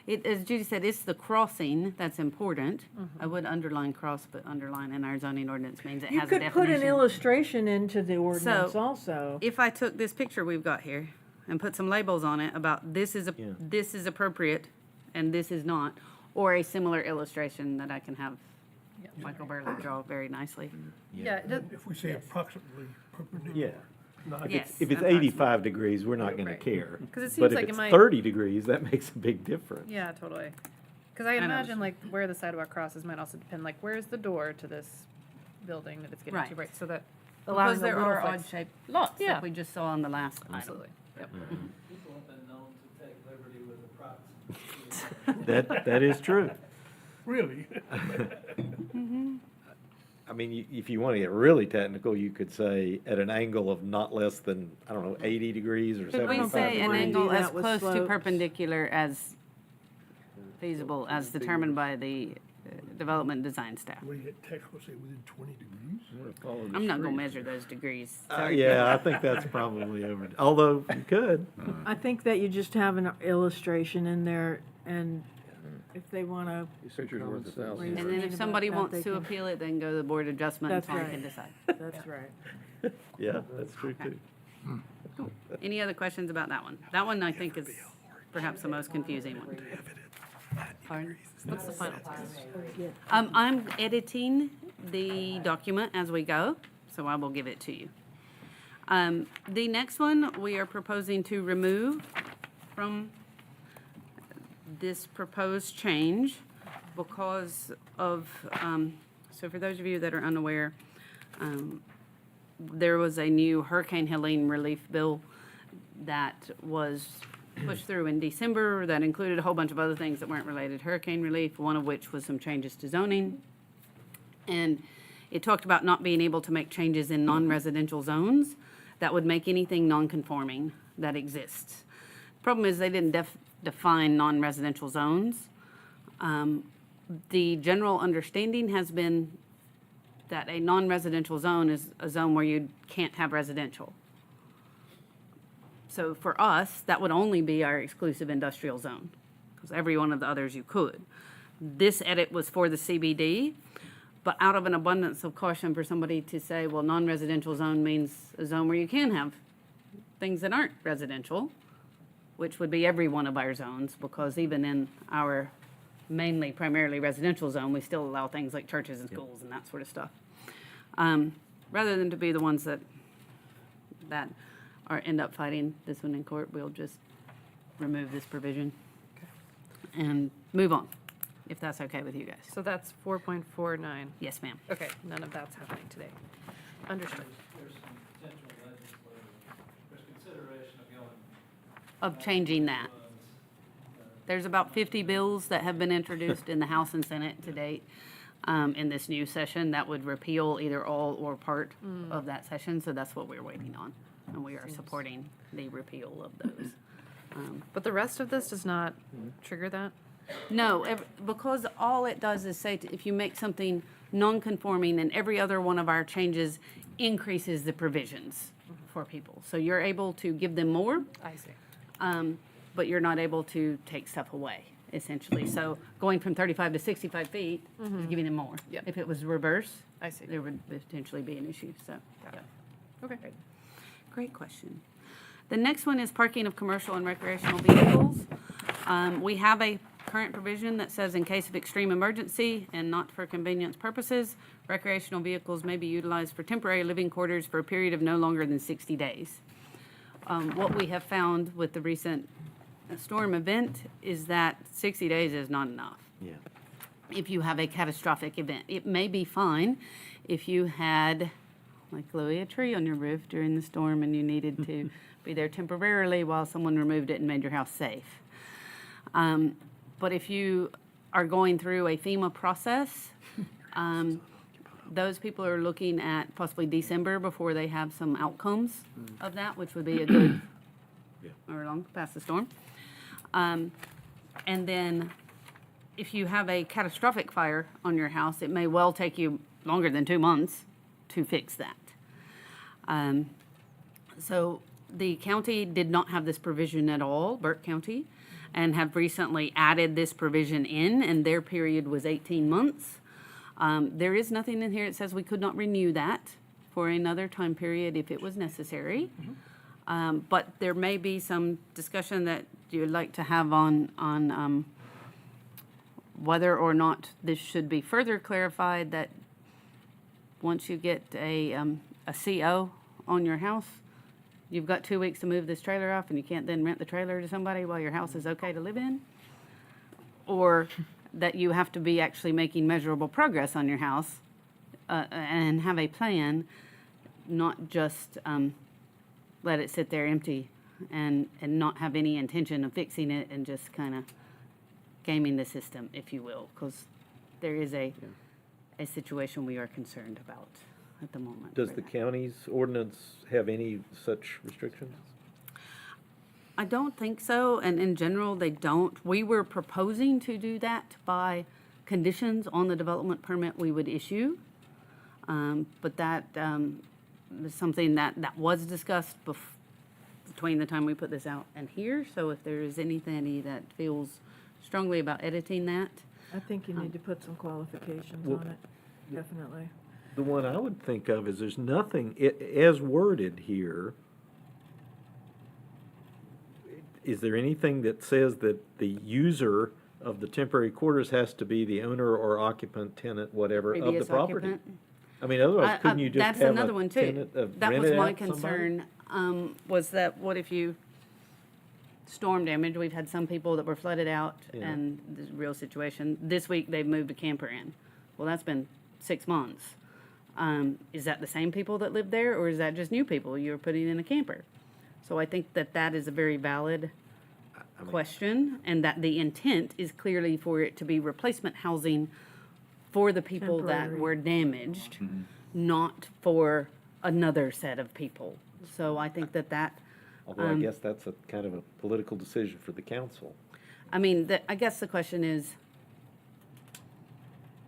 It, as Judy said, it's the crossing that's important. I would underline cross, but underline in our zoning ordinance means it You has a could put an definition. illustration into the ordinance So, also. If I took this picture we've got here and put some labels on it about this is, Yeah. this is appropriate and this is not, or a similar illustration that I can have Michael Burley draw very nicely. Yeah, it does- If we say approximately perpendicular. Yeah. Yes. If it's approximately. 85 degrees, we're not going to Right. care. 'Cause it But seems if like it it's might- 30 degrees, that makes a big difference. yeah, totally. Because I know. imagine like where the sidewalk crosses might also depend, like where's the door to this building that it's getting to, Right. right? So that Because allowing there a little are flex- odd-shaped lots Yeah. like we just saw on the last item. Absolutely. Yep. People have been known to take liberty with approximately. That is true. Really? I mean, if you want to get really technical, you could say at an angle of not less than, I don't know, 80 degrees or Could 75 we say an wanna do angle as that with close to slopes. perpendicular as feasible as determined by the development design staff? What do you get technical, say within 20 degrees? I'm not gonna measure those degrees. Sorry. Yeah, I think that's probably over, although you could. I think that you just have an illustration in there, and if they want to Picture's worth a thousand. And then if somebody wants to appeal it, then go to the board adjustment That's until I right. can decide. that's right. Yeah, that's true too. Any other questions about that one? That one I think is perhaps the most confusing one. Pardon? What's the final? I'm editing the document as we go, so I will give it to you. The next one, we are proposing to remove from this proposed change because of, so for those of you that are unaware, there was a new Hurricane Helene relief bill that was pushed through in December that included a whole bunch of other things that weren't related to hurricane relief, one of which was some changes to zoning. And it talked about not being able to make changes in non-residential zones that would make anything non-conforming that exists. Problem is, they didn't define non-residential zones. The general understanding has been that a non-residential zone is a zone where you can't have residential. So for us, that would only be our exclusive industrial zone, because every one of the others you could. This edit was for the CBD, but out of an abundance of caution for somebody to say, well, non-residential zone means a zone where you can have things that aren't residential, which would be every one of our zones, because even in our primarily residential zone, we still allow things like churches and schools and that sort of stuff. Rather than to be the ones that end up fighting this one in court, we'll just remove this provision and move on, if that's okay with you guys. So that's 4.49. Yes, ma'am. Okay, none of that's happening today. Understood. There's some potential there's consideration of going. Of changing that. There's about 50 bills that have been introduced in the House and Senate to date in this new session that would repeal either all or part of that session, so that's what we're waiting on. And we are supporting the repeal of those. But the rest of this does not trigger that? No, because all it does is say if you make something non-conforming, and every other one of our changes increases the provisions for people. So you're able to give them more, I see. but you're not able to take stuff away, essentially. So going from 35 to 65 feet is giving them more. Yep. If it was reverse, I see. there would potentially be an issue, so. Yeah. Okay. Great question. The next one is parking of commercial and recreational vehicles. We have a current provision that says in case of extreme emergency and not for convenience purposes, recreational vehicles may be utilized for temporary living quarters for a period of no longer than 60 days. What we have found with the recent storm event is that 60 days is not enough. Yeah. If you have a catastrophic event, it may be fine if you had, like Louis, a tree on your roof during the storm and you needed to be there temporarily while someone removed it and made your house safe. But if you are going through a FEMA process, those people are looking at possibly December before they have some outcomes of that, which would be a good, or long past the storm. And then if you have a catastrophic fire on your house, it may well take you longer than 2 months to fix that. So the county did not have this provision at all, Burke County, and have recently added this provision in, and their period was 18 months. There is nothing in here that says we could not renew that for another time period if it was necessary. But there may be some discussion that you'd like to have on whether or not this should be further clarified, that once you get a CO on your house, you've got 2 weeks to move this trailer off, and you can't then rent the trailer to somebody while your house is okay to live in? Or that you have to be actually making measurable progress on your house and have a plan, not just let it sit there empty and not have any intention of fixing it and just kind of gaming the system, if you will, because there is a situation we are concerned about at the moment. Does the county's ordinance have any such restrictions? I don't think so, and in general, they don't. We were proposing to do that by conditions on the development permit we would issue. But that is something that was discussed between the time we put this out and here. So if there is anything that feels strongly about editing that. I think you need to put some qualifications Well, on it, definitely. The one I would think of is there's nothing, as worded here, is there anything that says that the user of the temporary quarters has to be the owner or occupant, tenant, whatever, of the Previous property? occupant. I mean, otherwise, couldn't you just That's have another a one too. tenant That rent was it my out to somebody? concern, was that what if you, storm damage, we've had some people that were flooded out Yeah. and the real situation. This week, they've moved a camper in. Well, that's been 6 months. Is that the same people that live there, or is that just new people you're putting in a camper? So I think that that is a very valid question, and that the intent is clearly for it to be replacement housing for the people that Temporary. were damaged, not for another set of people. So I think that that, Although I guess that's a kind of a political decision for the council. I mean, I guess the question is,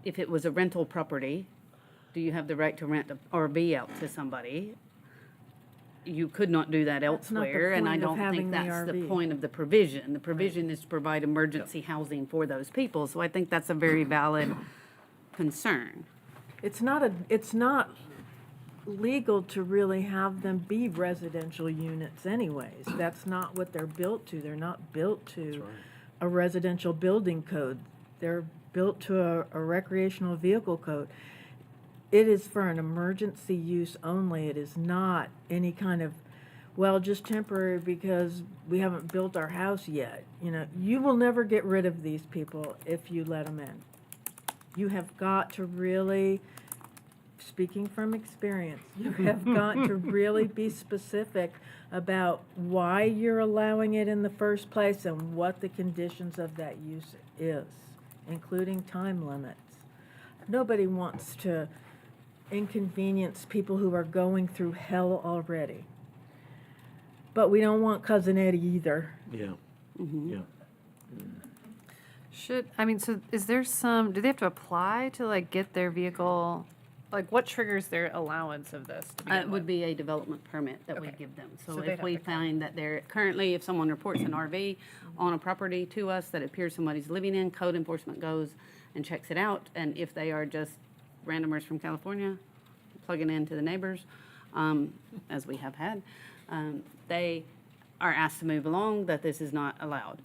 if it was a rental property, do you have the right to rent an RV out to somebody? You could not do that That's not the elsewhere, and I point of don't think having the that's the RV. point of the provision. The provision is to provide emergency housing for those people, so I think that's a very valid concern. It's not legal to really have them be residential units anyways. That's not what they're built to. They're not built to a residential building code. They're built to a recreational vehicle code. It is for an emergency use only. It is not any kind of, well, just temporary because we haven't built our house yet. You know, you will never get rid of these people if you let them in. You have got to really, speaking from experience, you have got to really be specific about why you're allowing it in the first place and what the conditions of that use is, including time limits. Nobody wants to inconvenience people who are going through hell already. But we don't want Cousin Eddie either. Yeah. Yeah. So is there do they have to apply to like get their vehicle, like what triggers their allowance of this to begin It would with? be a development permit that we Okay. give them. So So they'd if have we to come. find that they're, currently, if someone reports an RV on a property to us that appears somebody's living in, code enforcement goes and checks it out. And if they are just randomers from California, plugging into the neighbors, as we have had, they are asked to move along, that this is not allowed.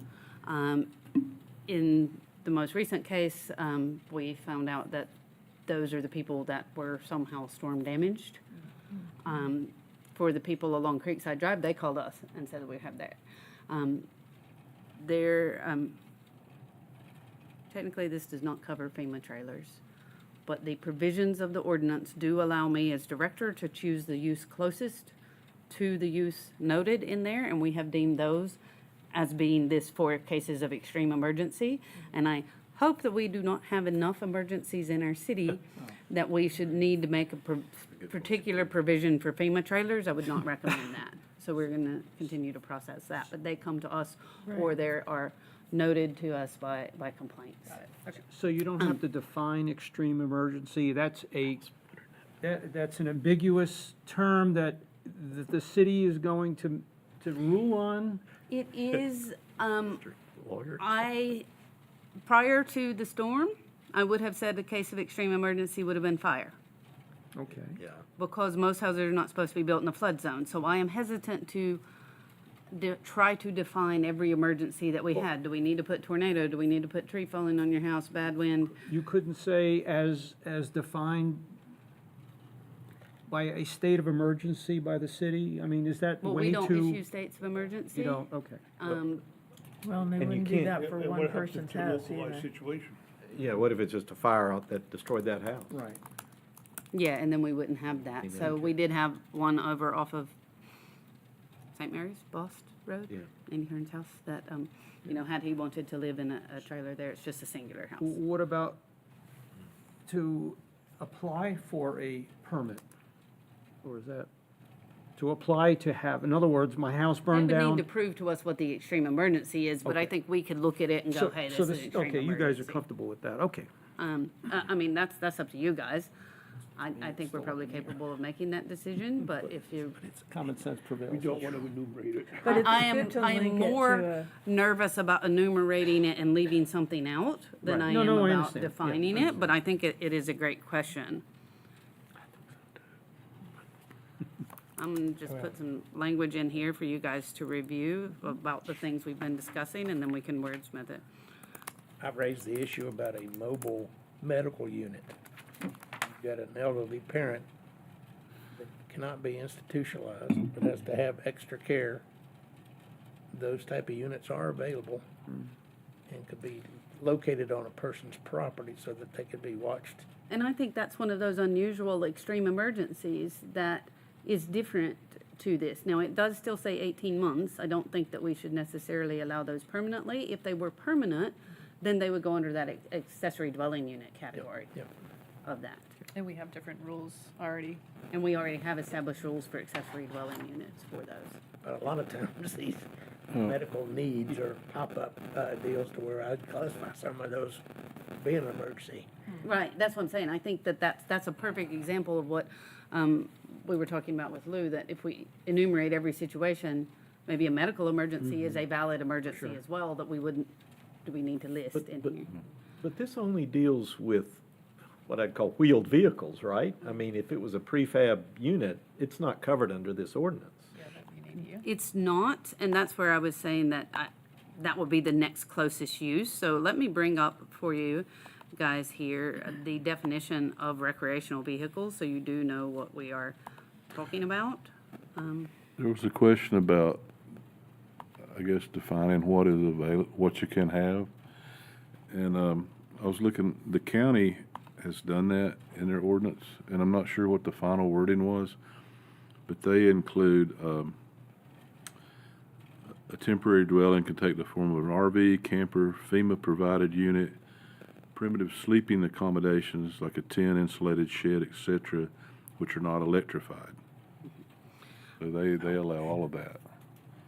In the most recent case, we found out that those are the people that were somehow storm damaged. For the people along Creekside Drive, they called us and said that we have that. Technically, this does not cover FEMA trailers, but the provisions of the ordinance do allow me as director to choose the use closest to the use noted in there, and we have deemed those as being this for cases of extreme emergency. And I hope that we do not have enough emergencies in our city that we should need to make a particular provision for FEMA trailers. I would not recommend that. So we're gonna continue to process that, but they come to us or they are noted to us by complaints. So you don't have to define extreme emergency, that's that's an ambiguous term that the city is going to rule on? It is, Lawyer. prior to the storm, I would have said the case of extreme emergency would have been fire, Okay. Yeah. because most houses are not supposed to be built in a flood zone. So I am hesitant to try to define every emergency that we had. Do we need to put tornado? Do we need to put tree falling on your house, bad wind? You couldn't say as defined by a state of emergency by the city? I mean, is that Well, way we don't too? issue states of emergency. You don't, okay. Well, they And you wouldn't do can't- that for It one would have to person's be a house localized either. situation. Yeah, what if it's just a fire out that destroyed that house? Right. Yeah, and then we wouldn't have that. So we did have one over off of St. Mary's, Bost Road, Yeah. Andy Hearn's house, that, had he wanted to live in a trailer there, it's just a singular house. What about to apply for a permit? Or is that, to apply to have, in other words, my house They burned would down? need to prove to us what the extreme emergency is, but I Okay. think we could look at it and go, So- hey, so this is extreme Okay, emergency. you guys are comfortable with that, okay. I mean, that's up to you guys. I think we're probably capable of making that decision, but if you, Common sense prevails. We don't want to enumerate it. But it's I good to am link it to more a- nervous about enumerating it and leaving something out than Right. I No, am no, I about understand. Yeah, defining I it, but I think it is a great question. I'm gonna just put some language in here for you guys to review about the things we've been discussing, and then we can wordsmith it. I've raised the issue about a mobile medical unit. You've got an elderly parent that cannot be institutionalized, but has to have extra care. Those type of units are available and could be located on a person's property so that they could be watched. And I think that's one of those unusual extreme emergencies that is different to this. Now, it does still say 18 months. I don't think that we should necessarily allow those permanently. If they were permanent, then they would go under that accessory dwelling unit category of that. And we have different rules already. And we already have established rules for accessory dwelling units for those. But a lot of times, these medical needs or pop-up deals to where I'd classify some of those being an emergency. Right, that's what I'm saying. I think that that's a perfect example of what we were talking about with Lou, that if we enumerate every situation, maybe a medical emergency is a valid emergency as well, that we wouldn't, do we need to list in here? But this only deals with what I'd call wheeled vehicles, right? I mean, if it was a prefab unit, it's not covered under this ordinance. It's not, and that's where I was saying that that would be the next closest use. So let me bring up for you guys here the definition of recreational vehicles, so you do know what we are talking about. There was a question about, I guess, defining what is what you can have. And I was looking, the county has done that in their ordinance, and I'm not sure what the final wording was, but they include a temporary dwelling can take the form of an RV, camper, FEMA-provided unit, primitive sleeping accommodations like a tent, insulated shed, etc., which are not electrified. So they allow all of that.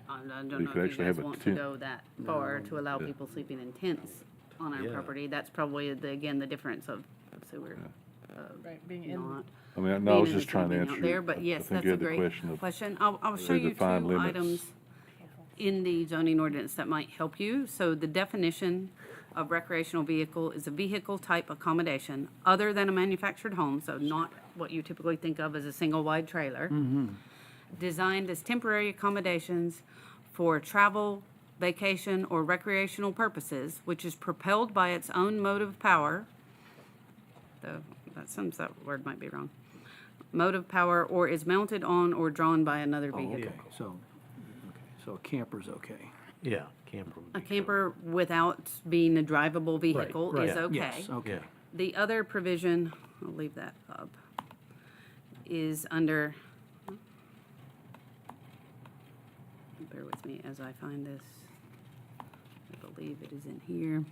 I don't You know could if actually you guys have a want to tent. go that far to allow people sleeping in tents on our Yeah. property. That's probably, again, the difference of sewer. Right, being in. Not I mean, no, I being was in the just trying to camping out answer. there, but I yes, think that's you a had the great question. I'll show they you define two limits. items in the zoning ordinance that might help you. So the definition of recreational vehicle is a vehicle type accommodation other than a manufactured home, so not what you typically think of as a single wide trailer, designed as temporary accommodations for travel, vacation, or recreational purposes, which is propelled by its own motive power, though that word might be wrong, motive power, or is mounted on or drawn by another vehicle. So a camper's okay. Yeah, camper would A be camper without being a drivable vehicle right. is okay. Yes, okay. Yeah. The other provision, I'll leave that up, is under, bear with me as I find this. I believe it is in here.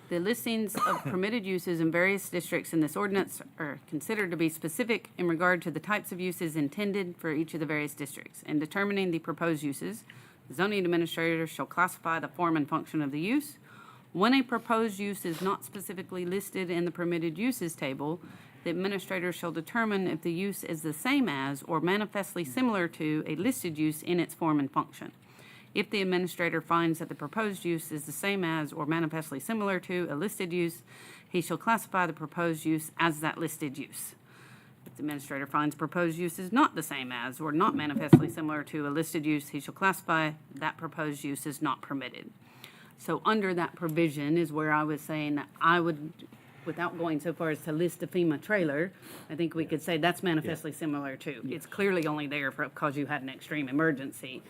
The listings of permitted uses in various districts in this ordinance are considered to be specific in regard to the types of uses intended for each of the various districts. In determining the proposed uses, the zoning administrator shall classify the form and function of the use. When a proposed use is not specifically listed in the permitted uses table, the administrator shall determine if the use is the same as or manifestly similar to a listed use in its form and function. If the administrator finds that the proposed use is the same as or manifestly similar to a listed use, he shall classify the proposed use as that listed use. If the administrator finds proposed use is not the same as or not manifestly similar to a listed use, he shall classify that proposed use as not permitted. So under that provision is where I was saying that I would, without going so far as to list a FEMA trailer, I think we could say that's manifestly similar to. It's clearly only there because you had an extreme emergency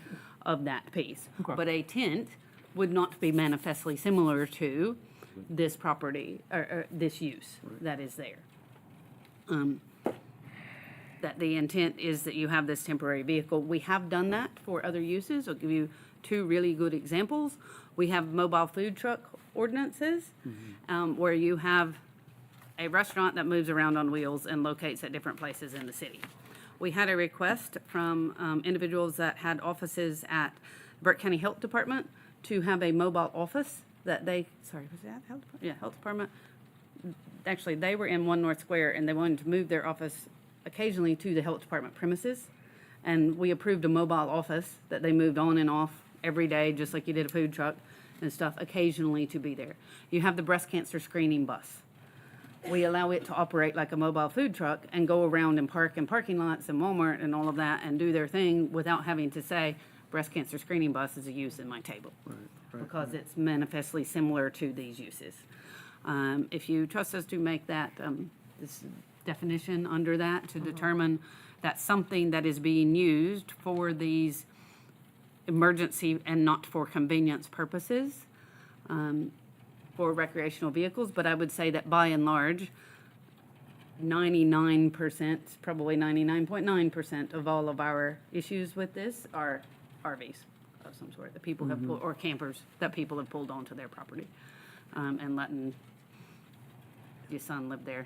of that piece. But a tent would not be manifestly similar to this property, or this use that is there. That the intent is that you have this temporary vehicle. We have done that for other uses. I'll give you two really good examples. We have mobile food truck ordinances, where you have a restaurant that moves around on wheels and locates at different places in the city. We had a request from individuals that had offices at Burke County Health Department to have a mobile office that they, sorry, was that Health Department? Yeah, Health Department. Actually, they were in One North Square and they wanted to move their office occasionally to the Health Department premises. And we approved a mobile office that they moved on and off every day, just like you did a food truck and stuff, occasionally to be there. You have the breast cancer screening bus. We allow it to operate like a mobile food truck and go around and park in parking lots and Walmart and all of that and do their thing without having to say, breast cancer screening bus is a use in my table. Because it's manifestly similar to these uses. If you trust us to make that, this definition under that to determine that something that is being used for these emergency and not for convenience purposes, for recreational vehicles, but I would say that by and large, 99%, probably 99.9% of all of our issues with this are RVs of some sort that people have pulled, or campers that people have pulled onto their property, and letting your son live there.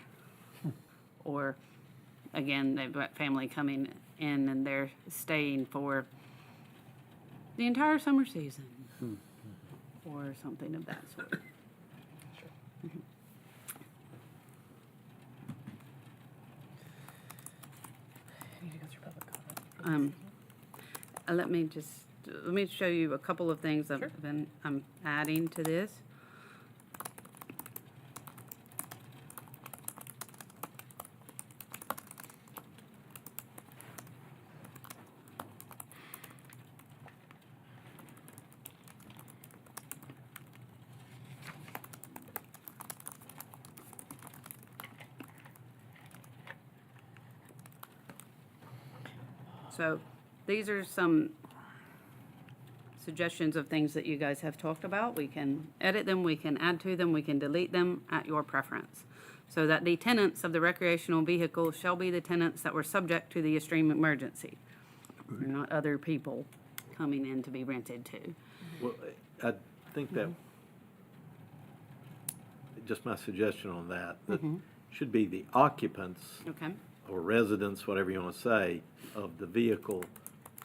Or, again, they've got family coming in and they're staying for the entire summer season, or something of that sort. Let me show you a couple of things I'm adding to this. So these are some suggestions of things that you guys have talked about. We can edit them, we can add to them, we can delete them at your preference. So that the tenants of the recreational vehicle shall be the tenants that were subject to the extreme emergency. They're not other people coming in to be rented to. Well, I think that, just my suggestion on that, that should be the occupants Okay? or residents, whatever you want to say, of the vehicle.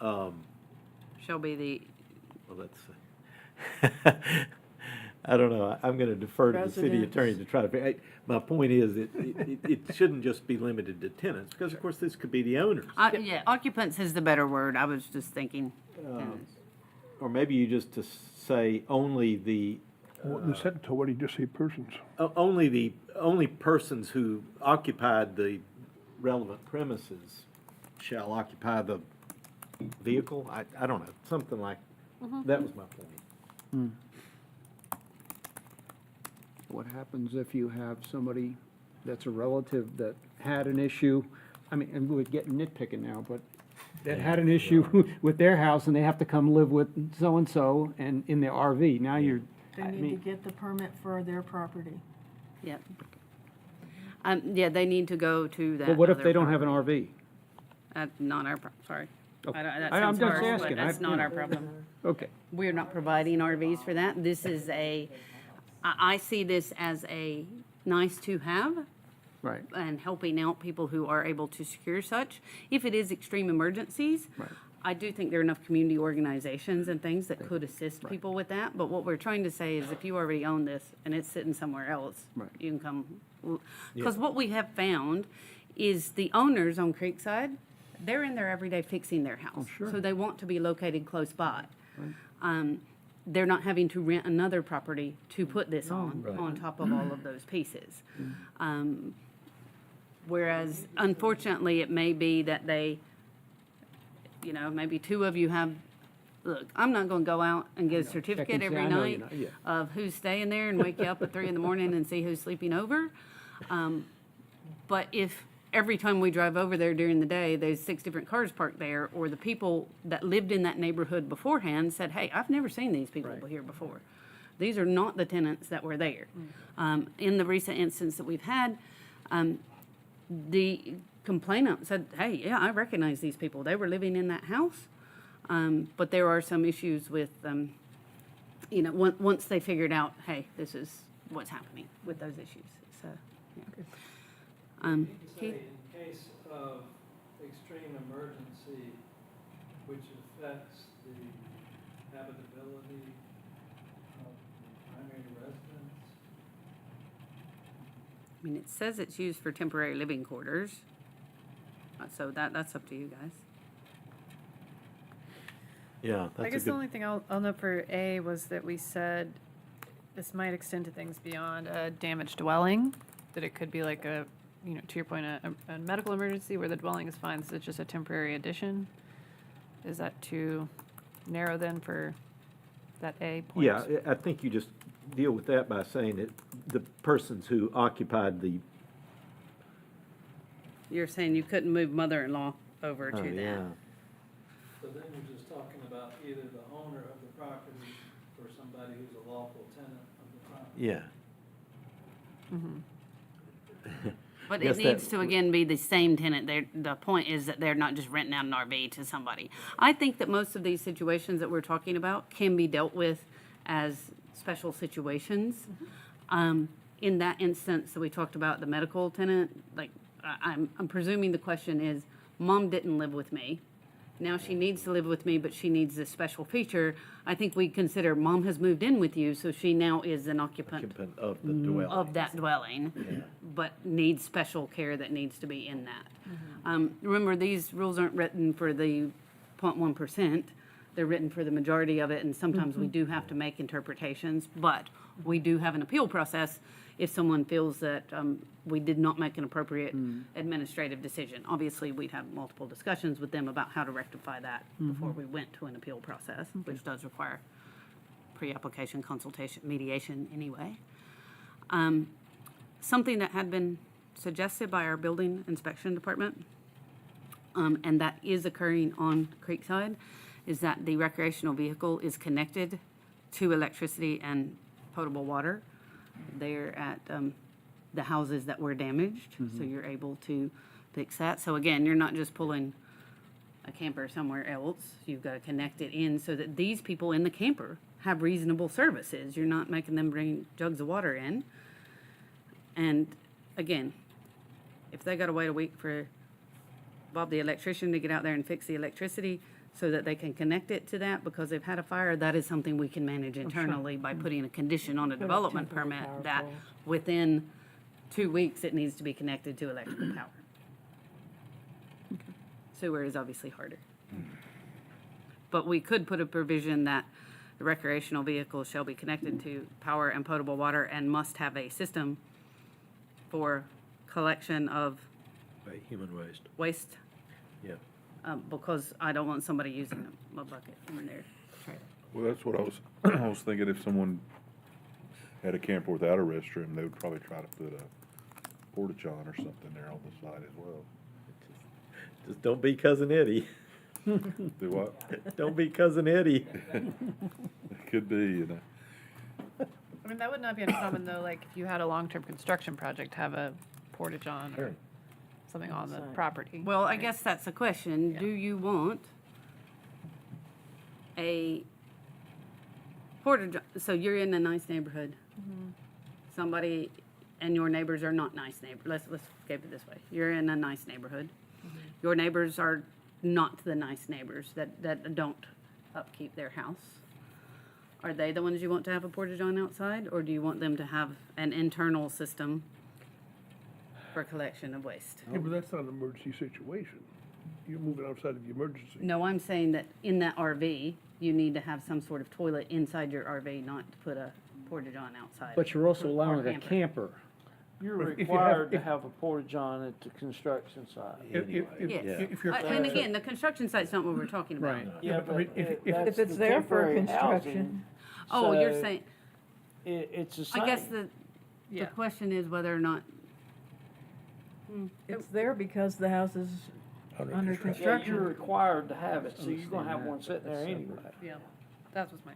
Shall be the, Well, let's see. I don't know. I'm going to defer to the city attorney to try to figure. My point is, it shouldn't just be limited to tenants, because of course this could be the owners. yeah, occupants is the better word. I was just thinking tenants. Or maybe you just to say only the, The sentence already just say persons. only persons who occupied the relevant premises shall occupy the vehicle. I don't know, something like, that was my point. What happens if you have somebody that's a relative that had an issue? I mean, and we're getting nitpicking now, but that had an issue with their house and they have to come live with so-and-so and in their RV. Now you're, They I need to mean, get the permit for their property. Yep. Yeah, they need to go to that. but what if other they don't have an property. RV? That's not our, sorry. Okay. That I'm sounds just harsh, but asking. that's I- not you our know. problem. Okay. We're not providing RVs for that. This is I see this as a nice to have Right. and helping out people who are able to secure such. If it is extreme emergencies, Right. I do think there are enough community organizations and things that could assist people with that. But what we're trying to say is if you already own this and it's sitting somewhere else, Right. you can come. Because what we have found is the owners on Creekside, they're in there every day fixing their house. sure. So they want to be located close by. They're not having to rent another property to put this on top of all of those pieces. Whereas unfortunately, it may be that they, maybe two of you have, look, I'm not gonna go out and get a certificate and see, every I know you're night not, yeah. of who's staying there and wake you up at 3 in the morning and see who's sleeping over. But if every time we drive over there during the day, there's 6 different cars parked there, or the people that lived in that neighborhood beforehand said, hey, I've never seen these people here before. These are not the tenants that were there. In the recent instance that we've had, the complainant said, hey, yeah, I recognize these people. They were living in that house. But there are some issues with, once they figured out, hey, this is what's happening with those issues. So, yeah. Keith? In case of extreme emergency, which affects the habitability of the primary residence. I mean, it says it's used for temporary living quarters. So that's up to you guys. Yeah, I that's a guess the only good, thing I'll note for A was that we said this might extend to things beyond a damaged dwelling, that it could be like a, to your point, a medical emergency where the dwelling is fine, so it's just a temporary addition. Is that too narrow then for that A point? yeah, I think you just deal with that by saying that the persons who occupied the, You're saying you couldn't move mother-in-law over to that. yeah. So then you're just talking about either the owner of the property or somebody who's a lawful tenant of the property. Yeah. But Yes, it that needs to, again, be the same tenant. The point is that they're not just renting out an RV to somebody. I think that most of these situations that we're talking about can be dealt with as special situations. In that instance that we talked about, the medical tenant, like, I'm presuming the question is, Mom didn't live with me. Now she needs to live with me, but she needs this special feature. I think we consider Mom has moved in with you, so she now is an occupant Occupant of the dwelling. of that dwelling, but needs special care that needs to be in that. Remember, these rules aren't written for the 0.1%. They're written for the majority of it, and sometimes we do have to make interpretations, but we do have an appeal process if someone feels that we did not make an appropriate administrative decision. Obviously, we'd have multiple discussions with them about how to rectify that before we went to an appeal process, which does require pre-application consultation, mediation anyway. Something that had been suggested by our building inspection department, and that is occurring on Creekside, is that the recreational vehicle is connected to electricity and potable water. They're at the houses that were damaged, so you're able to fix that. So again, you're not just pulling a camper somewhere else. You've got to connect it in so that these people in the camper have reasonable services. You're not making them bring jugs of water in. And again, if they got to wait a week for Bob the electrician to get out there and fix the electricity so that they can connect it to that because they've had a fire, that is something we can manage internally by putting a condition on a development permit that within 2 weeks it needs to be connected to electrical power. Sewer is obviously harder. But we could put a provision that the recreational vehicle shall be connected to power and potable water and must have a system for collection of Human waste. waste, Yeah. because I don't want somebody using a bucket in their trailer. Well, that's what I was, I was thinking if someone had a camper without a restroom, they would probably try to put a porta-john or something there on the side as well. Just don't be Cousin Eddie. Do what? Don't be Cousin Eddie. It could be, you know. I mean, that would not be uncommon though, like if you had a long-term construction project, have a porta-john or something on the property. Well, I guess that's the question. Yeah. Do you want a porta-john? So you're in a nice neighborhood. Somebody, and your neighbors are not nice neighbors. Let's keep it this way. You're in a nice neighborhood. Your neighbors are not the nice neighbors that don't upkeep their house. Are they the ones you want to have a porta-john outside, or do you want them to have an internal system for collection of waste? Yeah, but that's not an emergency situation. You're moving outside of the emergency. No, I'm saying that in that RV, you need to have some sort of toilet inside your RV, not to put a porta-john outside. But you're also Or allowing a camper. You're If you have- required to if- have a porta-john at the construction site. If Yes. if you're. And again, the construction site's not what we're talking about. Right. Yeah, but I mean, that's If it's the there for temporary construction. housing. Oh, you're So saying, It's the same. I guess the Yeah. question is whether or not, It's there because the house is under Yeah, you're construction. required to have it, so you're gonna have one sitting there anyway. Yeah, that was my.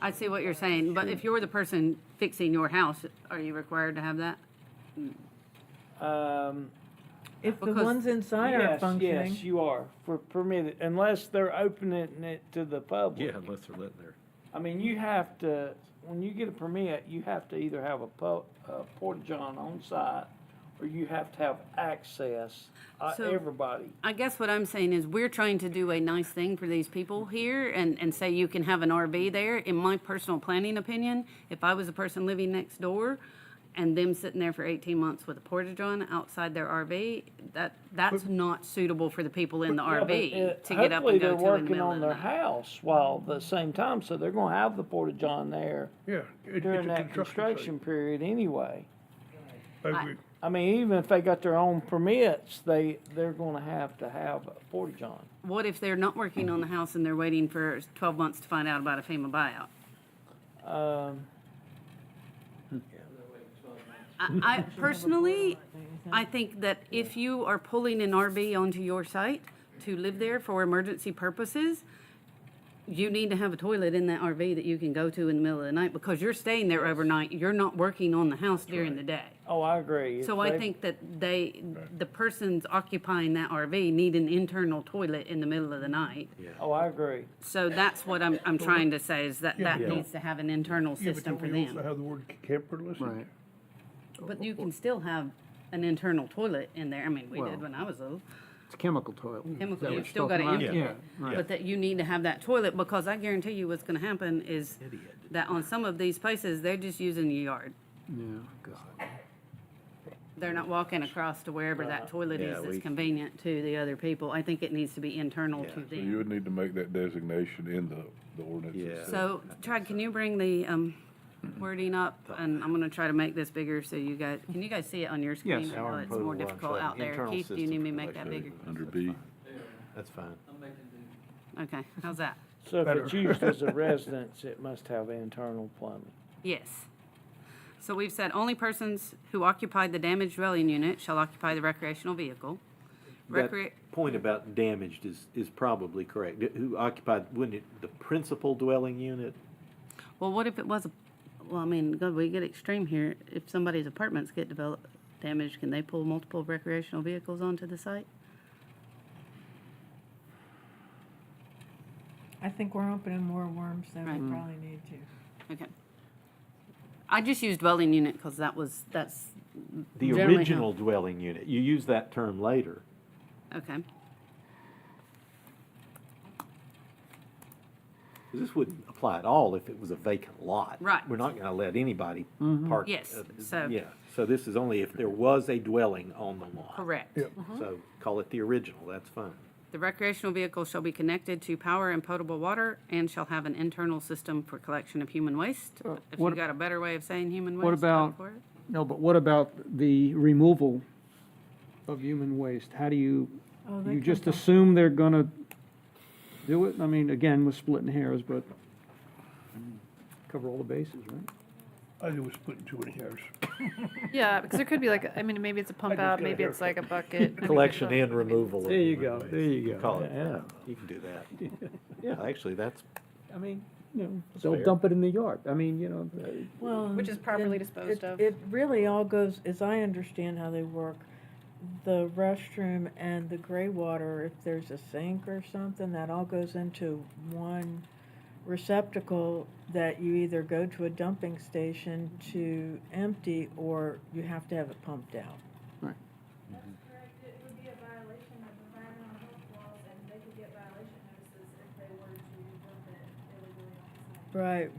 I see what you're saying, but if you're the person fixing your house, are you required to have that? If the because- ones inside aren't Yes, functioning. yes, you are, for permitted, unless they're opening it to the public. Yeah, unless they're living there. I mean, you have to, when you get a permit, you have to either have a porta-john on site, or you have to have access, So- everybody. I guess what I'm saying is we're trying to do a nice thing for these people here and say you can have an RV there. In my personal planning opinion, if I was a person living next door and them sitting there for 18 months with a porta-john outside their RV, that's not suitable for the people in the Yeah, but, RV to get up hopefully and go they're to in the working middle on of the their night. house while at the same time, so they're gonna have the porta-john there Yeah. It's during a that construction site. period anyway. I agree. I mean, even if they got their own permits, they're gonna have to have a porta-john. What if they're not working on the house and they're waiting for 12 months to find out about a FEMA buyout? I personally, I think that if you are pulling an RV onto your site to live there for emergency purposes, you need to have a toilet in that RV that you can go to in the middle of the night, because you're staying there overnight. You're not working on the house during the day. Oh, I agree. So I think that the persons occupying that RV need an internal toilet in the middle of the night. Oh, I agree. So that's what I'm trying to say, is that Yeah. needs to have an internal Yeah, but system don't for we also them. have the word camper listed? Right. But you can still have an internal toilet in there. I mean, we did Well, when I was little. It's a chemical toilet. Is Chemical, that what you've you're still got to talking empty about? it. Yeah, right. But that you need to have that toilet, because I guarantee you what's gonna happen is that on some of these places, they're just using the yard. Yeah, God. They're not walking across to wherever that toilet Yeah, is that's we- convenient to the other people. I think it needs to be internal to So you them. would need to make that designation in the ordinance. Yeah. itself. So, Chad, can you bring the wording up? And I'm gonna try to make this bigger so you guys, can you guys see it on your screen? Yes. I know it's more difficult out there. Keith, do you need me to make that bigger? Under B. That's fine. I'm making the Okay, how's that? So if it's used as a residence, it must have internal plumbing. Yes. So we've said only persons who occupied the damaged dwelling unit shall occupy the recreational vehicle. That Recre- point about damaged is probably correct. Who occupied, wouldn't it, the principal dwelling unit? Well, what if it was a, well, I mean, God, we get extreme here. If somebody's apartments get damaged, can they pull multiple recreational vehicles onto the site? I think we're opening more worms than we probably need to. Okay. I just used dwelling unit because that's The generally original dwelling unit. You use that term later. okay. This wouldn't apply at all if it was a vacant lot. Right. We're not gonna let anybody park. Yes, so- Yeah, so this is only if there was a dwelling on the lot. Correct. So call it the original, that's fine. The recreational vehicle shall be connected to power and potable water and shall have an internal system for collection of human waste. If you what- got a better way of saying human waste, what go about- for it. No, but what about the removal of human waste? How do you, Oh, they you can just come- assume they're gonna do it? I mean, again, we're splitting hairs, but cover all the bases, right? I think we're splitting too many hairs. Yeah, because there could be like, I mean, maybe it's a pump just out, got a maybe it's like a bucket. Collection and removal. of There you human go, waste. there you go. Call it, Yeah. you can do that. Yeah, actually, that's, I mean, you know, they'll fair. dump it in the yard. I mean, you know, Well, Which is properly and disposed of. It really all goes, as I understand how they work, the restroom and the gray water, if there's a sink or something, that all goes into one receptacle that you either go to a dumping station to empty, or you have to have it pumped out. right. That's correct. It would be a violation of environmental health laws, and they could get violation notices if they were to dump it illegally on the site. Right.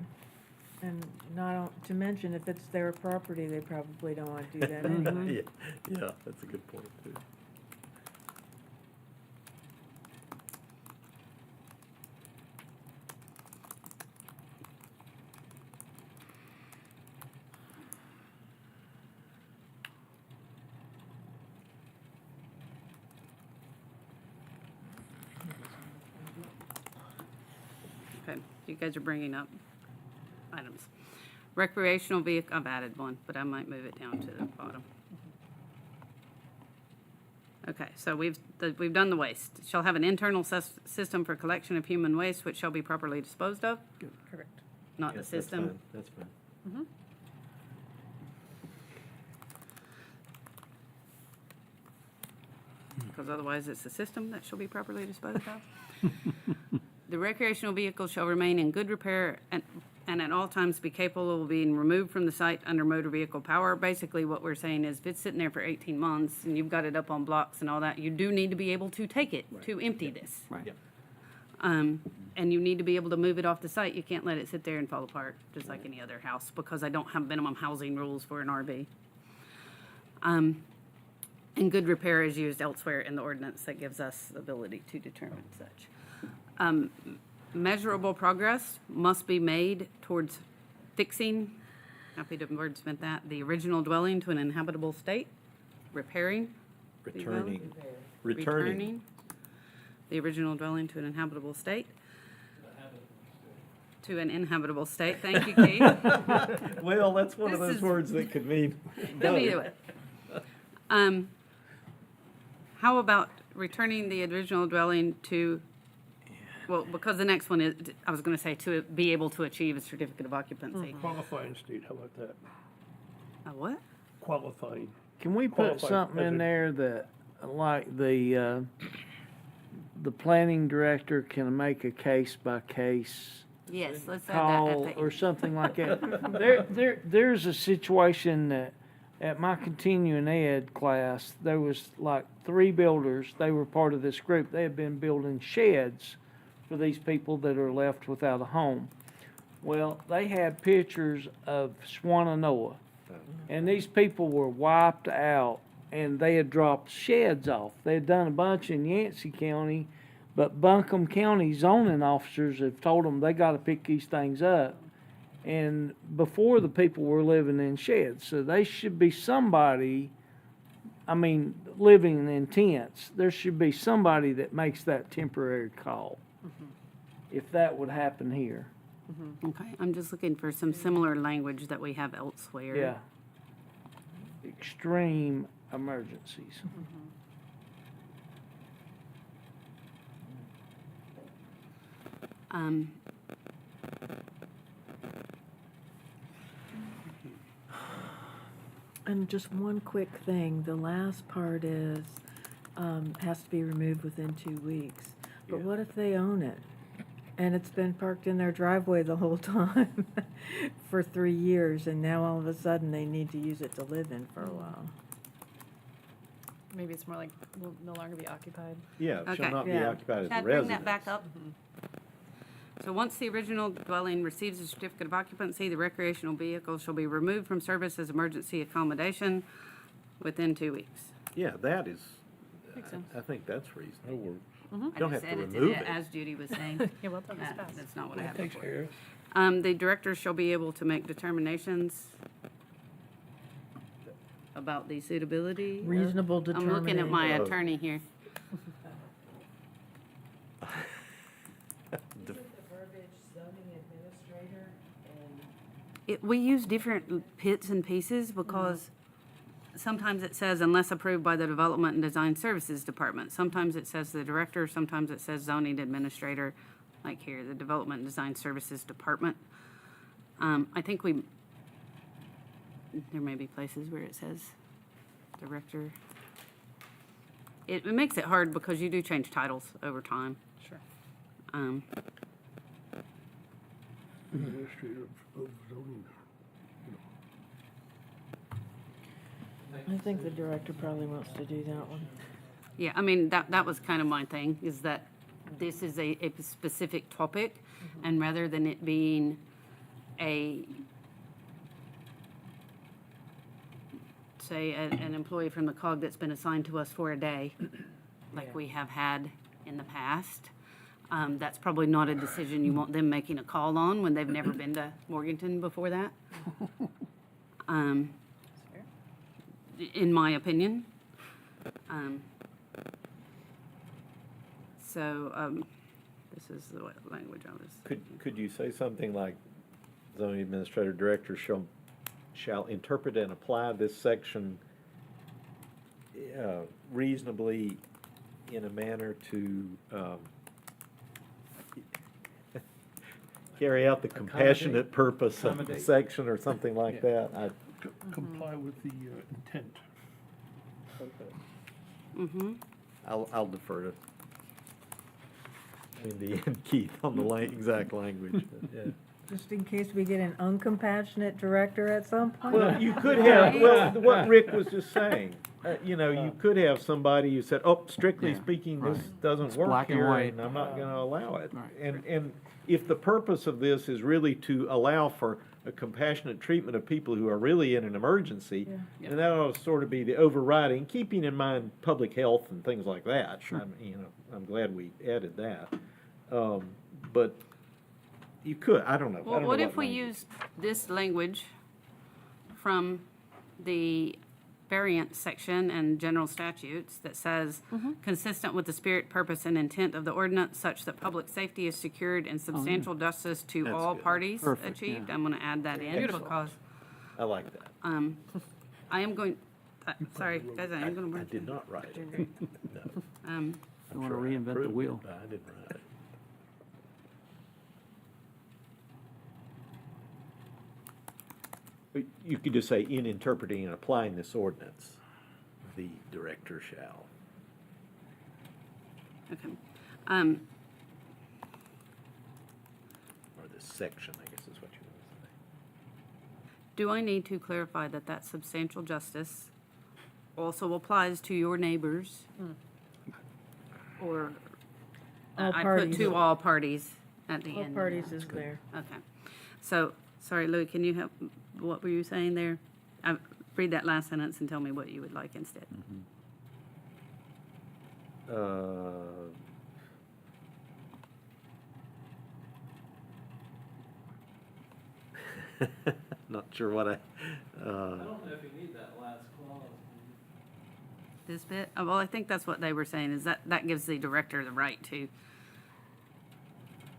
And not to mention, if it's their property, they probably don't want to do that anyway. yeah, that's a good point too. Okay, you guys are bringing up items. Recreational vehicle, I've added one, but I might move it down to the bottom. Okay, so we've done the waste. Shall have an internal system for collection of human waste, which shall be properly disposed of, Correct. not the Yes, that's system. fine, that's fine. Because otherwise it's the system that shall be properly disposed of. The recreational vehicle shall remain in good repair and at all times be capable of being removed from the site under motor vehicle power. Basically, what we're saying is if it's sitting there for 18 months and you've got it up on blocks and all that, you do need to be able to take it to empty this. Right. And you need to be able to move it off the site. You can't let it sit there and fall apart, just like any other house, because I don't have minimum housing rules for an RV. And good repair is used elsewhere in the ordinance that gives us the ability to determine such. Measurable progress must be made towards fixing, happy to wordsmith that, the original dwelling to an inhabitable state, repairing. Returning. The original dwelling to an inhabitable state. To an inhabitable state, thank you, Keith. Well, that's one of This those is- words that could mean. Let me do it. How about returning the original dwelling to Well, because the next one is, I was gonna say, to be able to achieve a certificate of occupancy. Qualifying state, how about that? A what? Qualifying. Can we put Qualified something in as a- there that, like, the planning director can make a case-by-case Yes, let's add that call at the or end. something like that? There's a situation that, at my continuing ed class, there was like 3 builders, they were part of this group, they had been building sheds for these people that are left without a home. Well, they had pictures of Swananoa, and these people were wiped out, and they had dropped sheds off. They had done a bunch in Yancey County, but Buncombe County zoning officers have told them they gotta pick these things up. And before, the people were living in sheds, so they should be somebody, I mean, living in tents. There should be somebody that makes that temporary call, if that would happen here. Okay, I'm just looking for some similar language that we have elsewhere. Yeah. Extreme emergencies. Um, And just one quick thing, the last part is, has to be removed within 2 weeks. But what if they own it? And it's been parked in their driveway the whole time for 3 years, and now all of a sudden they need to use it to live in for a while. Maybe it's more like will no longer be occupied. Yeah, it Okay. shall not be Yeah. occupied as a Chad, residence. bring that back up. So once the original dwelling receives a certificate of occupancy, the recreational vehicle shall be removed from service as emergency accommodation within 2 weeks. Yeah, that is, Makes sense. I think that's reasonable. I Don't just have to edited remove it it. as Judy was saying. Yeah, well done, that's That- fast. That's not what I have Takes before. care of. The directors shall be able to make determinations about the suitability. of- Reasonable I'm looking at my Oh. attorney here. We use different bits and pieces because sometimes it says unless approved by the Development and Design Services Department. Sometimes it says the director, sometimes it says zoning administrator, like here, the Development and Design Services Department. I think there may be places where it says director. It makes it hard because you do change titles over time. Sure. Administrator of zoning. I think the director probably wants to do that one. Yeah, I mean, that was kind of my thing, is that this is a specific topic, and rather than it being say, an employee from the COG that's been assigned to us for a day, like we have had in the past, that's probably not a decision you want them making a call on when they've never been to Morganton before that. In my opinion. This is the language I was. Could you say something like zoning administrator director shall interpret and apply this section reasonably in a manner to carry out the compassionate purpose of the Accommodate. section or something like that? Comply with the intent. Mm-hmm. I'll defer to Wendy and Keith on the exact language, but, yeah. Just in case we get an uncompassionate director at some point. Well, you could have, well, what Rick was just saying, you could have somebody who said, oh, strictly Yeah, speaking, this right. doesn't It's work black and here, white. and I'm not gonna allow it. Right. And if the purpose of this is really to allow for a compassionate treatment of people who are really in an emergency, then that ought to sort of be the overriding, keeping in mind public health and things like that. Sure. I'm glad we added that. But you could, I don't know. I Well, don't know what if we language. use this language from the variant section and general statutes that says, consistent with the spirit, purpose, and intent of the ordinance, such that public safety is secured and substantial justice to That's all good. parties Perfect, achieved? yeah. I'm gonna add that in Excellent. because, I like that. I am going, sorry, guys, I am gonna I bring. did not write it. No. Um, You I'm want to sure I reinvent the approved it, wheel. but I didn't write it. You could just say, in interpreting and applying this ordinance, the director shall. Okay. Or this section, I guess is what you want to say. Do I need to clarify that that substantial justice also applies to your neighbors? Or All I put parties. to all parties at the All end. parties is there. Okay. So, sorry, Louis, can you help, what were you saying there? Read that last sentence and tell me what you would like instead. Not sure what I don't know if you need that last clause. This bit? Oh, well, I think that's what they were saying, is that gives the director the right to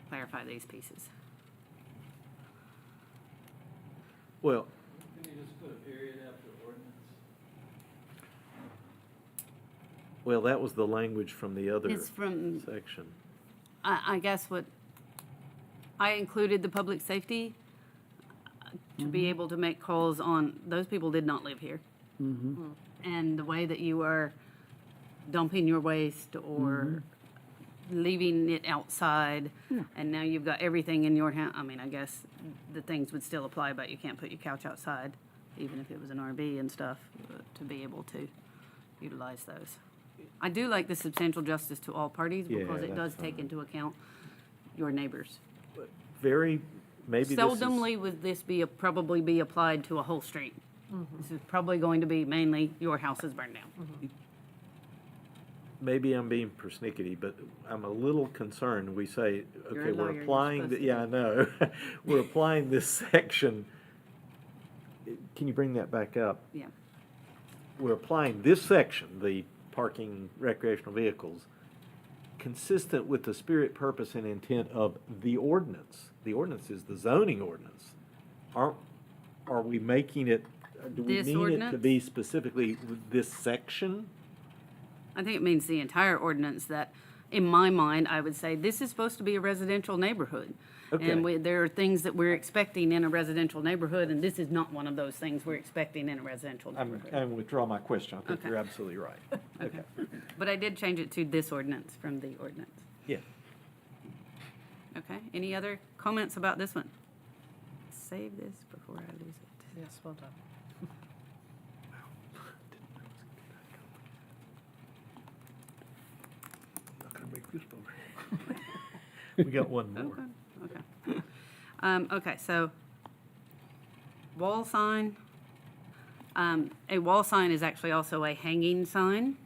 clarify these pieces. well, Can you just put a period after ordinance? well, that was the language from the other It's from, section. I guess what, I included the public safety to be able to make calls on, those people did not live here. And the way that you are dumping your waste or leaving it outside, and now you've got everything in your house. I mean, I guess the things would still apply, but you can't put your couch outside, even if it was an RV and stuff, to be able to utilize those. I do like the substantial justice to all parties Yeah, because it does that's take fine. into account your neighbors. Very, maybe this is. Seldomly would this probably be applied to a whole street. This is probably going to be mainly your house is burned down. Maybe I'm being persnickety, but I'm a little concerned. We say, You're okay, a we're lawyer, you're applying, supposed to yeah, I know. We're applying this section. Can you bring that back up? Yeah. We're applying this section, the parking recreational vehicles, consistent with the spirit, purpose, and intent of the ordinance. The ordinance is the zoning ordinance. Are we making it, do we This mean it to ordinance? be specifically this section? I think it means the entire ordinance that, in my mind, I would say this is supposed to be a residential neighborhood. Okay. And there are things that we're expecting in a residential neighborhood, and this is not one of those things we're expecting in a residential neighborhood. I withdraw my question. I think Okay. you're absolutely right. Okay. But I did change it to this ordinance from the ordinance. Yeah. Okay, any other comments about this one? Save this before I lose it. Yes, well done. Not gonna make this one. We got one more. Okay. Okay, so wall sign. A wall sign is actually also a hanging sign.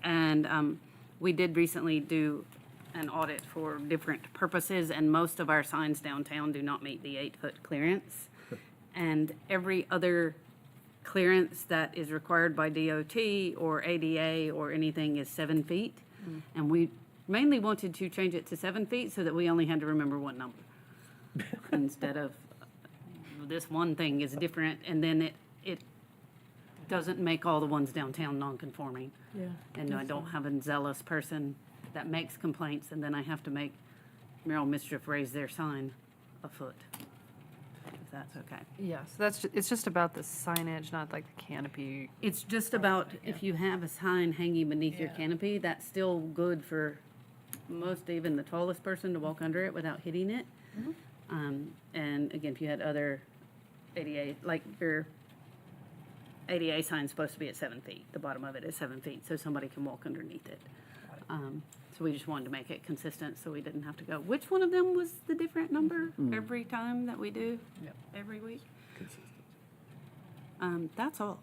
And we did recently do an audit for different purposes, and most of our signs downtown do not meet the 8-foot clearance. And every other clearance that is required by DOT or ADA or anything is 7 feet. And we mainly wanted to change it to 7 feet so that we only had to remember one number. Instead of this one thing is different, and then it doesn't make all the ones downtown non-conforming. Yeah. And I don't have a zealous person that makes complaints, and then I have to make Merrill Mischief raise their sign a foot, if that's okay. Yeah, so it's just about the signage, not like the canopy. It's just about if you have a sign hanging beneath your canopy, that's still good for most, even the tallest person to walk under it without hitting it. And again, if you had other ADA, like your ADA sign's supposed to be at 7 feet, the bottom of it is 7 feet, so somebody can walk underneath it. So we just wanted to make it consistent, so we didn't have to go, which one of them was the different number every time that we do? Yep. Every week? That's all.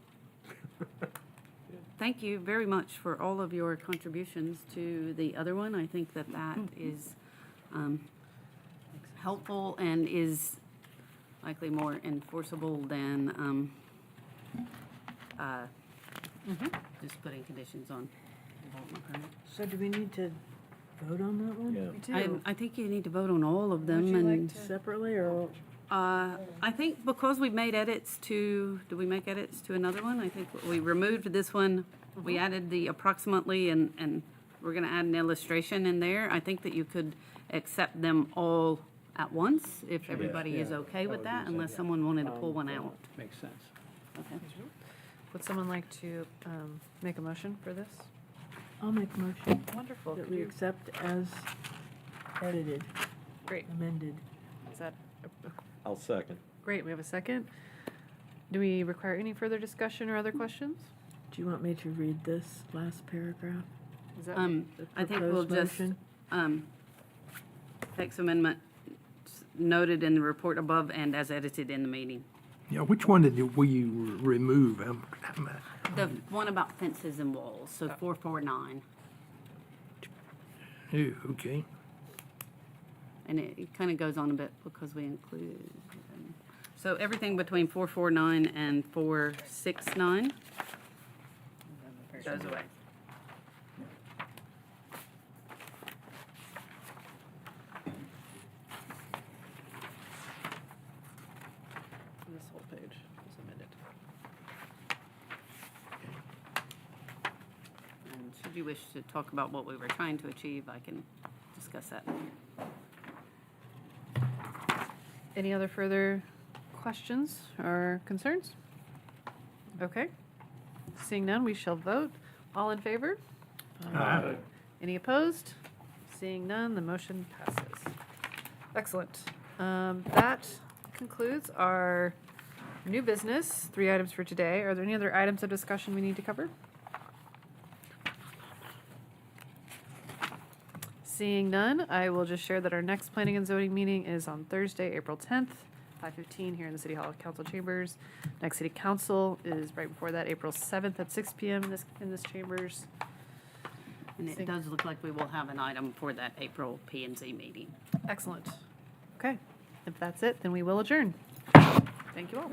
Thank you very much for all of your contributions to the other one. I think that is helpful and is likely more enforceable than just putting conditions on development permit. So do we need to vote on that one? Yeah. I think you need to vote on all of them. Would you and like to separately, or? I think because we made edits to, did we make edits to another one? I think we removed this one. We added the approximately, and we're gonna add an illustration in there. I think that you could accept them all at once, if everybody is okay with that, unless someone wanted to pull one out. Makes sense. Okay. Would someone like to make a motion for this? I'll make a motion Wonderful. that Could we you- accept as edited, Great. amended. Is that I'll second. great? We have a second. Do we require any further discussion or other questions? Do you want me to read this last paragraph? Is that The I think we'll proposed just, motion? text amendment noted in the report above and as edited in the meeting. Yeah, which one will you remove? The one about fences and walls, so 449. Okay. And it kind of goes on a bit because we include, so everything between 449 and 469 goes away. This whole page is amended. And should you wish to talk about what we were trying to achieve, I can discuss that. Any other further questions or concerns? Okay. Seeing none, we shall vote. All in favor? Any opposed? Seeing none, the motion passes. Excellent. That concludes our new business, 3 items for today. Are there any other items of discussion we need to cover? Seeing none, I will just share that our next planning and zoning meeting is on Thursday, April 10th, 5:15 here in the City Hall Council Chambers. Next City Council is right before that, April 7th at 6 p.m. in this chambers. And it does look like we will have an item for that April P and Z meeting. Excellent. Okay, if that's it, then we will adjourn. Thank you all.